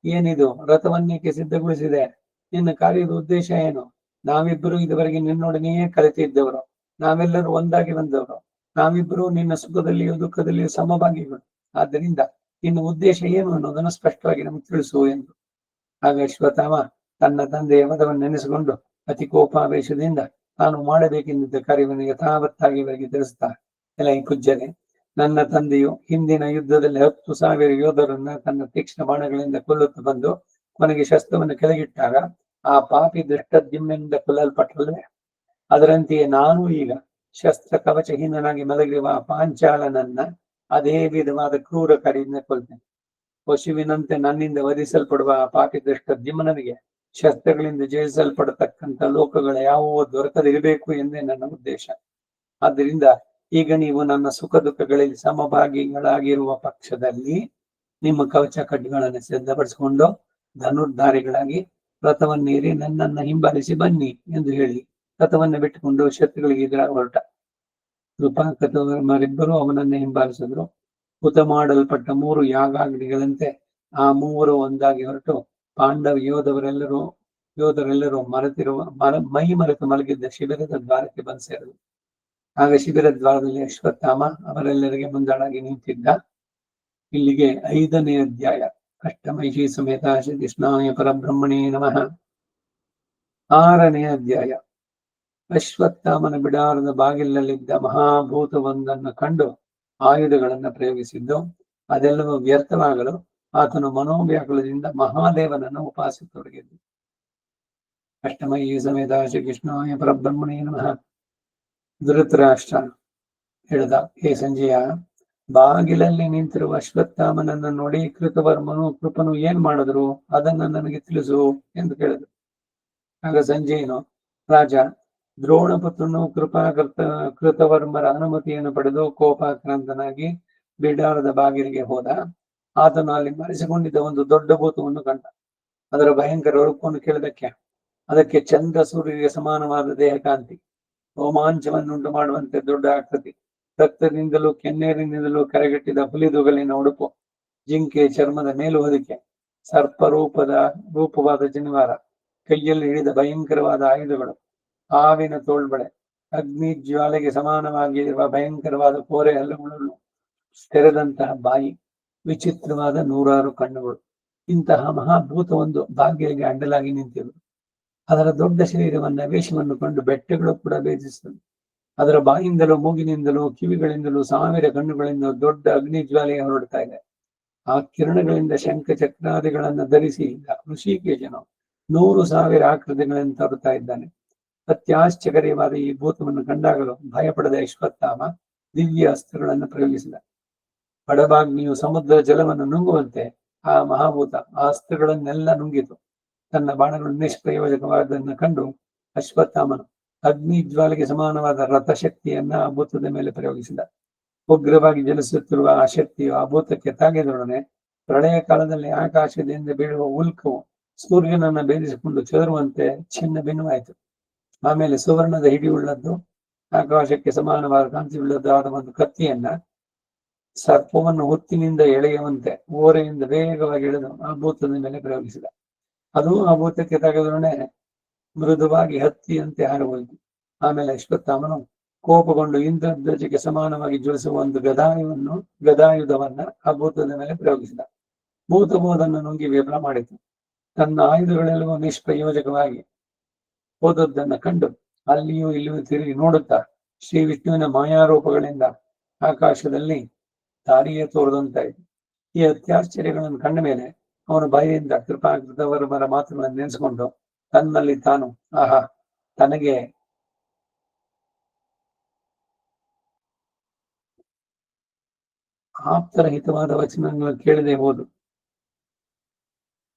ಏನಿದು? ರಥವನ್ನೇಕೆ ಸಿದ್ಧಗೊಳಿಸಿದೆ? ನಿನ್ನ ಕಾರ್ಯದ ಉದ್ದೇಶ ಏನು? ನಾವಿಬ್ಬರು ಇದುವರೆಗೆ ನಿನ್ನೊಡನೆಯೇ ಕಲಿತಿದ್ದವರು, ನಾವೆಲ್ಲರೂ ಒಂದಾಗಿ ಬಂದವರು, ನಾವಿಬ್ಬರು ನಿನ್ನ ಸುಖದಲ್ಲಿಯೂ ದುಃಖದಲ್ಲಿಯೂ ಸಮಭಾಗಿಗಳು. ಆದ್ದರಿಂದ ನಿನ್ನ ಉದ್ದೇಶ ಏನು ಅನ್ನೋದನ್ನು ಸ್ಪಷ್ಟವಾಗಿ ನಮಗೆ ತಿಳಿಸು ಎಂದು. ಆಗ ಅಶ್ವತ್ಥಾಮ ತನ್ನ ತಂದೆಯ ವಧವನ್ನು ನೆನೆಸಿಕೊಂಡು ಅತಿ ಕೋಪಾವೇಶದಿಂದ ತಾನು ಮಾಡಬೇಕೆಂದಿದ್ದ ಕಾರ್ಯವನ್ನು ಯಥಾವತ್ತಾಗಿ ಇವರಿಗೆ ತಿಳಿಸುತ್ತಾರೆ. ಎಲೈ ಕುಜ್ಜನೆ, ನನ್ನ ತಂದೆಯು ಹಿಂದಿನ ಯುದ್ಧದಲ್ಲಿ 10,000 ಯೋಧರನ್ನ ತನ್ನ ತೀಕ್ಷ್ಣ ಬಾಣಗಳಿಂದ ಕೊಲ್ಲುತ್ತಾ ಬಂದು ಕೊನೆಗೆ ಶಸ್ತ್ರವನ್ನು ಕೆಳಗಿಟ್ಟಾಗ ಆ ಪಾಪಿ ದೃಷ್ಟದ್ಯುಮ್ನಿಂದ ಕೊಲ್ಲಲ್ಪಟ್ಟಲ್ಲವೇ? ಅದರಂತೆಯೇ ನಾನು ಈಗ ಶಸ್ತ್ರ ಕವಚಹೀನನಾಗಿ ಮಲಗಿರುವ ಪಾಂಚಾಲನನ್ನ ಅದೇ ವಿಧವಾದ ಕ್ರೂರ ಕಾರ್ಯದಿಂದ ಕೊಲ್ತೇನೆ. ಪಶುವಿನಂತೆ ನನ್ನಿಂದ ವಧಿಸಲ್ಪಡುವ ಆ ಪಾಪಿ ದೃಷ್ಟದ್ಯುಮ್ನನಿಗೆ ಶಸ್ತ್ರಗಳಿಂದ ಜಯಿಸಲ್ಪಡತಕ್ಕಂಥ ಲೋಕಗಳ ಯಾವುವೋ ದೊರಕದಿರಬೇಕು ಎಂದೇ ನನ್ನ ಉದ್ದೇಶ. ಆದ್ದರಿಂದ ಈಗ ನೀವು ನನ್ನ ಸುಖ ದುಃಖಗಳಲ್ಲಿ ಸಮಭಾಗಿಗಳಾಗಿರುವ ಪಕ್ಷದಲ್ಲಿ ನಿಮ್ಮ ಕವಚ ಕಡ್ಡಿಗಳನ್ನು ಸಿದ್ಧಪಡಿಸಿಕೊಂಡು ಧನುರ್ಧಾರಿಗಳಾಗಿ ರಥವನ್ನೇರಿ ನನ್ನನ್ನ ಹಿಂಬಾಲಿಸಿ ಬನ್ನಿ ಎಂದು ಹೇಳಿ ರಥವನ್ನು ಬಿಟ್ಟುಕೊಂಡು ಶತ್ರುಗಳಿಗೆ ಎದುರಾಗಿ ಹೊರಟ. ಕೃಪಾಕೃತವರಿಬ್ಬರು ಅವನನ್ನ ಹಿಂಬಾಲಿಸಿದ್ರು. ಹುತ ಮಾಡಲ್ಪಟ್ಟ 3 ಯಾಗಾಗ್ನಿಗಳಂತೆ ಆ ಮೂವರು ಒಂದಾಗಿ ಹೊರಟು ಪಾಂಡವ ಯೋಧರೆಲ್ಲರೂ ಮೈ ಮರೆತು ಮಲಗಿದ್ದ ಶಿಬಿರದ ದ್ವಾರಕ್ಕೆ ಬಂದು ಸೇರಿದರು. ಆಗ ಶಿಬಿರ ದ್ವಾರದಲ್ಲಿ ಅಶ್ವತ್ಥಾಮ ಅವರೆಲ್ಲರಿಗೆ ಮುಂದಾಳಾಗಿ ನಿಂತಿದ್ದ. ಇಲ್ಲಿಗೆ 5ನೇ ಅಧ್ಯಾಯ. ಅಷ್ಟಮೈಷಿ ಸಮೇತ ಶ್ರೀ ಕೃಷ್ಣಾಯ ಪರಬ್ರಹ್ಮಣೇ ನಮಃ. 6ನೇ ಅಧ್ಯಾಯ. ಅಶ್ವತ್ಥಾಮನ ಬಿಡಾರದ ಬಾಗಿಲಲ್ಲಿದ್ದ ಮಹಾಭೂತವೊಂದನ್ನು ಕಂಡು ಆಯುಧಗಳನ್ನು ಪ್ರಯೋಗಿಸಿದ್ದು ಅದೆಲ್ಲವೂ ವ್ಯರ್ಥವಾಗಲು ಆತನು ಮನೋವ್ಯಾಕುಲದಿಂದ ಮಹಾದೇವನನ್ನು ಉಪಾಸಿಸತೊಡಗಿದ್ದು. ಅಷ್ಟಮೈ ಸಮೇತ ಶ್ರೀ ಕೃಷ್ಣಾಯ ಪರಬ್ರಹ್ಮಣೇ ನಮಃ. ಧೃತರಾಷ್ಟ್ರ ಹೇಳಿದ, ಹೇ ಸಂಜಯ, ಬಾಗಿಲಲ್ಲಿ ನಿಂತಿರುವ ಅಶ್ವತ್ಥಾಮನನ್ನು ನೋಡಿ ಕೃಪನು ಏನ್ ಮಾಡಿದ್ರು ಅದನ್ನ ನನಗೆ ತಿಳಿಸು ಎಂದು ಕೇಳಿದ್ರು. ಆಗ ಸಂಜಯನು, ರಾಜ, ದ್ರೋಣಪುತ್ರನು ಕೃತವರ್ಮರ ಅನುಮತಿಯನ್ನು ಪಡೆದು ಕೋಪಾಕ್ರಾಂತನಾಗಿ ಬಿಡಾರದ ಬಾಗಿಲಿಗೆ ಹೋದ. ಆತನು ಅಲ್ಲಿ ಮರೆಸಿಕೊಂಡಿದ್ದ ಒಂದು ದೊಡ್ಡ ಭೂತವನ್ನು ಕಂಡ. ಅದರ ಭಯಂಕರ ರೂಪವನ್ನು ಕೇಳಿದಕ್ಕೆ ಅದಕ್ಕೆ ಚಂದ್ರ ಸೂರ್ಯರಿಗೆ ಸಮಾನವಾದ ದೇಹ ಕಾಂತಿ, ರೋಮಾಂಚವನ್ನುಂಟು ಮಾಡುವಂತೆ ದೊಡ್ಡ ಆಕೃತಿ, ರಕ್ತದಿಂದಲೂ ಕೆನ್ನೇರಿನಿಂದಲೂ ಕರೆಗಟ್ಟಿದ ಹುಲಿದುಗಲಿನ ಉಡುಪು, ಜಿಂಕೆ ಚರ್ಮದ ಮೇಲು ಹೊದಿಕೆ, ಸರ್ಪ ರೂಪವಾದ ಜನಿವಾರ, ಕೈಯಲ್ಲಿ ಹಿಡಿದ ಭಯಂಕರವಾದ ಆಯುಧಗಳು, ಹಾವಿನ ತೋಳ್ಬಳೆ, ಅಗ್ನಿ ಜ್ವಾಲೆಗೆ ಸಮಾನವಾಗಿರುವ ಭಯಂಕರವಾದ ಕೋರೆ ಹಲ್ಲುಗಳನ್ನು ತೆರೆದಂತಹ ಬಾಯಿ, ವಿಚಿತ್ರವಾದ 100 ಕಣ್ಣುಗಳು. ಇಂತಹ ಮಹಾಭೂತವೊಂದು ಬಾಗಿಲಿಗೆ ಅಡ್ಡಲಾಗಿ ನಿಂತಿರುವುದು. ಅದರ ದೊಡ್ಡ ಶರೀರವನ್ನ ವೇಷವನ್ನು ಕಂಡು ಬೆಟ್ಟಗಳು ಕೂಡ ಭೇದಿಸುತ್ತದೆ. ಅದರ ಬಾಯಿಂದಲೂ ಮೂಗಿನಿಂದಲೂ ಕಿವಿಗಳಿಂದಲೂ 1000 ಕಣ್ಣುಗಳಿಂದ ದೊಡ್ಡ ಅಗ್ನಿ ಜ್ವಾಲೆಯ ಹೊರಡ್ತಾ ಇದೆ. ಆ ಕಿರಣಗಳಿಂದ ಶಂಖ ಚಕ್ರಾದಿಗಳನ್ನ ಧರಿಸಿ ಋಷಿಕೇಶನು 100,000 ಆಕೃತಿಗಳನ್ನು ತರುತ್ತಾ ಇದ್ದಾನೆ. ಅತ್ಯಾಶ್ಚರ್ಯವಾದ ಈ ಭೂತವನ್ನು ಕಂಡಾಗಲೂ ಭಯಪಡದ ಅಶ್ವತ್ಥಾಮ ದಿವ್ಯ ಅಸ್ತ್ರಗಳನ್ನು ಪ್ರಯೋಗಿಸಿದ. ಬಡಬಾಗ್ನಿಯು ಸಮುದ್ರ ಜಲವನ್ನು ನುಂಗುವಂತೆ ಆ ಮಹಾಭೂತ ಆ ಅಸ್ತ್ರಗಳನ್ನೆಲ್ಲ ನುಂಗಿತು. ತನ್ನ ಬಾಣಗಳು ನಿಷ್ಪ್ರಯೋಜಕವಾದನ್ನು ಕಂಡು ಅಶ್ವತ್ಥಾಮನು ಅಗ್ನಿ ಜ್ವಾಲೆಗೆ ಸಮಾನವಾದ ರಥಶಕ್ತಿಯನ್ನ ಆ ಭೂತದ ಮೇಲೆ ಪ್ರಯೋಗಿಸಿದ. ಉಗ್ರವಾಗಿ ಜಲಿಸುತ್ತಿರುವ ಆ ಶಕ್ತಿಯು ಆ ಭೂತಕ್ಕೆ ತಾಗಿದೊಡನೆ ಪ್ರಳಯ ಕಾಲದಲ್ಲಿ ಆಕಾಶದಿಂದ ಬೀಳುವ ಉಲ್ಕವು ಸೂರ್ಯನನ್ನ ಭೇದಿಸಿಕೊಂಡು ಚದುರುವಂತೆ ಚಿನ್ನ ಭಿನ್ನವಾಯಿತು. ಆಮೇಲೆ ಸುವರ್ಣದ ಹಿಡಿಯುಳ್ಳದ್ದು, ಆಕಾಶಕ್ಕೆ ಸಮಾನವಾದ ಕಾಂತಿಯುಳ್ಳದ್ದಾದ ಒಂದು ಕತ್ತಿಯನ್ನ ಸರ್ಪವನ್ನು ಹೊತ್ತಿನಿಂದ ಎಳೆಯುವಂತೆ ಓರೆಯಿಂದ ವೇಗವಾಗಿ ಎಳೆದು ಆ ಭೂತದ ಮೇಲೆ ಪ್ರಯೋಗಿಸಿದ. ಅದು ಆ ಭೂತಕ್ಕೆ ತಾಗಿದೊಡನೆ ಮೃದುವಾಗಿ ಹತ್ತಿಯಂತೆ ಹಾರಿಹೋಯಿತು. ಆಮೇಲೆ ಅಶ್ವತ್ಥಾಮನು ಕೋಪಗೊಂಡು ಇಂದ್ರಧ್ವಜಕ್ಕೆ ಸಮಾನವಾಗಿ ಜ್ವಲಿಸುವ ಒಂದು ಗದಾಯುಧವನ್ನ ಆ ಭೂತದ ಮೇಲೆ ಪ್ರಯೋಗಿಸಿದ. ಭೂತವು ಅದನ್ನು ನುಂಗಿ ವಿಫಲ ಮಾಡಿತು. ತನ್ನ ಆಯುಧಗಳೆಲ್ಲವೂ ನಿಷ್ಪ್ರಯೋಜಕವಾಗಿ ಹೋದದ್ದನ್ನು ಕಂಡು ಅಲ್ಲಿಯೂ ಇಲ್ಲಿಯೂ ತಿರುಗಿ ನೋಡುತ್ತಾ ಶ್ರೀ ವಿಷ್ಣುವಿನ ಮಾಯಾರೂಪಗಳಿಂದ ಆಕಾಶದಲ್ಲಿ ದಾರಿಯೇ ತೋರದಂತಾಯಿತು. ಈ ಅತ್ಯಾಶ್ಚರ್ಯಗಳನ್ನು ಕಂಡ ಮೇಲೆ ಅವನ ಬಾಯಿಯಿಂದ ಕೃಪಾಕೃತವರ್ಮರ ಮಾತುಗಳನ್ನು ನೆನೆಸಿಕೊಂಡು ತನ್ನಲ್ಲಿ ತಾನು ಆಹಾ, ತನಗೆ ಆಪ್ತರ ಹಿತವಾದ ವಚನಗಳನ್ನು ಕೇಳದೆ ಹೋದು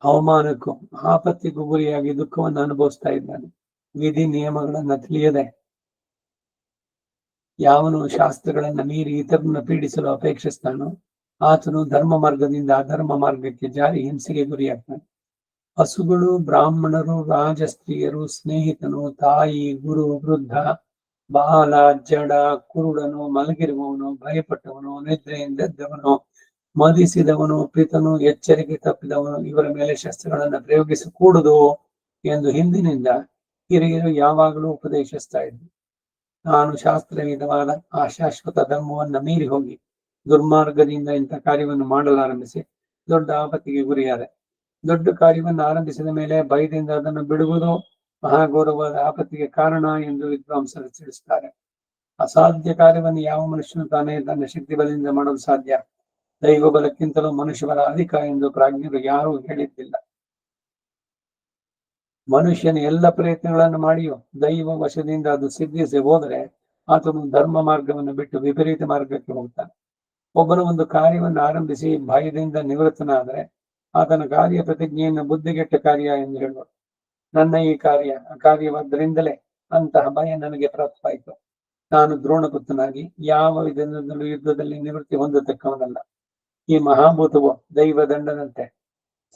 ಅವಮಾನಕ್ಕೂ ಆಪತ್ತಿಗೂ ಗುರಿಯಾಗಿ ದುಃಖವನ್ನು ಅನುಭವಿಸ್ತಾ ಇದ್ದಾನೆ. ವಿಧಿ ನಿಯಮಗಳನ್ನ ತಿಳಿಯದೆ ಯಾವನು ಶಾಸ್ತ್ರಗಳನ್ನ ಮೀರಿ ಇತರನ್ನ ಪೀಡಿಸಲು ಅಪೇಕ್ಷಿಸ್ತಾನೋ ಆತನು ಧರ್ಮ ಮಾರ್ಗದಿಂದ ಅಧರ್ಮ ಮಾರ್ಗಕ್ಕೆ ಜಾರಿ ಹಿಂಸೆಗೆ ಗುರಿಯಾಗ್ತಾನೆ. ಹಸುಗಳು, ಬ್ರಾಹ್ಮಣರು, ರಾಜಸ್ತ್ರೀಯರು, ಸ್ನೇಹಿತನು, ತಾಯಿ, ಗುರು, ವೃದ್ಧ, ಬಾಲ, ಜಡ, ಕುರುಡನು, ಮಲಗಿರುವವನು, ಭಯಪಟ್ಟವನು, ನಿದ್ರೆಯಿಂದೆದ್ದವನು, ಮದಿಸಿದವನು, ಪಿತನು, ಎಚ್ಚರಿಕೆ ತಪ್ಪಿದವನು ಇವರ ಮೇಲೆ ಶಸ್ತ್ರಗಳನ್ನು ಪ್ರಯೋಗಿಸಕೂಡದು ಎಂದು ಹಿಂದಿನಿಂದ ಹಿರಿಯರು ಯಾವಾಗಲೂ ಉಪದೇಶಿಸ್ತಾ ಇದ್ರು. ನಾನು ಶಾಸ್ತ್ರವಿಧವಾದ ಆ ಶಾಶ್ವತ ಧರ್ಮವನ್ನ ಮೀರಿ ಹೋಗಿ ದುರ್ಮಾರ್ಗದಿಂದ ಇಂಥ ಕಾರ್ಯವನ್ನು ಮಾಡಲಾರಂಭಿಸಿ ದೊಡ್ಡ ಆಪತ್ತಿಗೆ ಗುರಿಯಾದೆ. ದೊಡ್ಡ ಕಾರ್ಯವನ್ನು ಆರಂಭಿಸಿದ ಮೇಲೆ ಭಯದಿಂದ ಅದನ್ನು ಬಿಡುವುದು ಮಹಾಘೋರವಾದ ಆಪತ್ತಿಗೆ ಕಾರಣ ಎಂದು ವಿದ್ವಾಂಸರು ತಿಳಿಸುತ್ತಾರೆ. ಅಸಾಧ್ಯ ಕಾರ್ಯವನ್ನು ಯಾವ ಮನುಷ್ಯನು ತಾನೇ ತನ್ನ ಶಕ್ತಿ ಬಲದಿಂದ ಮಾಡಲು ಸಾಧ್ಯ? ದೈವ ಬಲಕ್ಕಿಂತಲೂ ಮನುಷ್ಯ ಬಲ ಅಧಿಕ ಎಂದು ಪ್ರಾಜ್ಞರು ಯಾರೂ ಹೇಳಿದ್ದಿಲ್ಲ. ಮನುಷ್ಯನ ಎಲ್ಲ ಪ್ರಯತ್ನಗಳನ್ನು ಮಾಡಿಯೂ ದೈವ ವಶದಿಂದ ಅದು ಸಿದ್ಧಿಸಿ ಹೋದರೆ ಆತನು ಧರ್ಮ ಮಾರ್ಗವನ್ನು ಬಿಟ್ಟು ವಿಪರೀತ ಮಾರ್ಗಕ್ಕೆ ಹೋಗ್ತಾನೆ. ಒಬ್ಬನು ಒಂದು ಕಾರ್ಯವನ್ನು ಆರಂಭಿಸಿ ಭಯದಿಂದ ನಿವೃತ್ತನಾದರೆ ಆತನ ಕಾರ್ಯ ಪ್ರತಿಜ್ಞೆಯನ್ನು ಬುದ್ಧಿಗೆಟ್ಟ ಕಾರ್ಯ ಎಂದು ಹೇಳುವರು. ನನ್ನ ಈ ಕಾರ್ಯ ಅಕಾರ್ಯವಾದ್ದರಿಂದಲೇ ಅಂತಹ ಭಯ ನನಗೆ ಪ್ರಾಪ್ತವಾಯಿತು. ನಾನು ದ್ರೋಣಪುತ್ರನಾಗಿ ಯಾವ ವಿಧದಿಂದಲೂ ಯುದ್ಧದಲ್ಲಿ ನಿವೃತ್ತಿ ಹೊಂದತಕ್ಕವನಲ್ಲ. ಈ ಮಹಾಭೂತವು ದೈವ ದಂಡದಂತೆ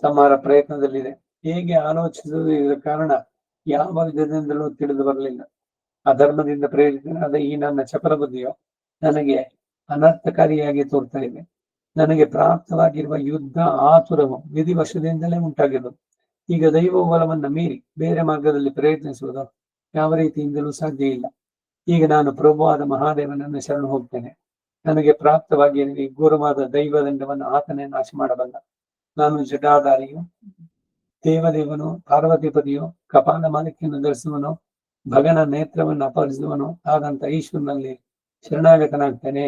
ಸಂಹಾರ ಪ್ರಯತ್ನದಲ್ಲಿದೆ. ಹೇಗೆ ಆಲೋಚಿಸುವುದು ಇದರ ಕಾರಣ ಯಾವ ವಿಧದಿಂದಲೂ ತಿಳಿದು ಬರಲಿಲ್ಲ. ಅಧರ್ಮದಿಂದ ಪ್ರೇರಿತನಾದ ಈ ನನ್ನ ಚಪಲ ಬುದ್ಧಿಯು ನನಗೆ ಅನರ್ಥಕಾರಿಯಾಗಿ ತೋರ್ತಾ ಇದೆ. ನನಗೆ ಪ್ರಾಪ್ತವಾಗಿರುವ ಯುದ್ಧ ಆತುರವು ವಿಧಿವಶದಿಂದಲೇ ಉಂಟಾಗಿರುವುದು. ಈಗ ದೈವ ಬಲವನ್ನ ಮೀರಿ ಬೇರೆ ಮಾರ್ಗದಲ್ಲಿ ಪ್ರಯತ್ನಿಸುವುದು ಯಾವ ರೀತಿಯಿಂದಲೂ ಸಾಧ್ಯ ಇಲ್ಲ. ಈಗ ನಾನು ಪ್ರಭುವಾದ ಮಹಾದೇವನನ್ನು ಶರಣು ಹೋಗ್ತೇನೆ. ನನಗೆ ಪ್ರಾಪ್ತವಾಗಿ ಈ ಘೋರವಾದ ದೈವದಂಡವನ್ನು ಆತನೇ ನಾಶ ಮಾಡಬಲ್ಲ. ನಾನು ಜಟಾಧಾರಿಯು, ದೇವದೇವನು, ಪಾರ್ವತಿಪತಿಯು, ಕಪಾಲ ಮಾಲಿಕೆಯನ್ನು ಧರಿಸುವನು, ಭಗನ ನೇತ್ರವನ್ನು ಅಪಹರಿಸುವನು ಆದಂತ ಈಶ್ವರನಲ್ಲಿ ಶರಣಾಗತನಾಗ್ತೇನೆ.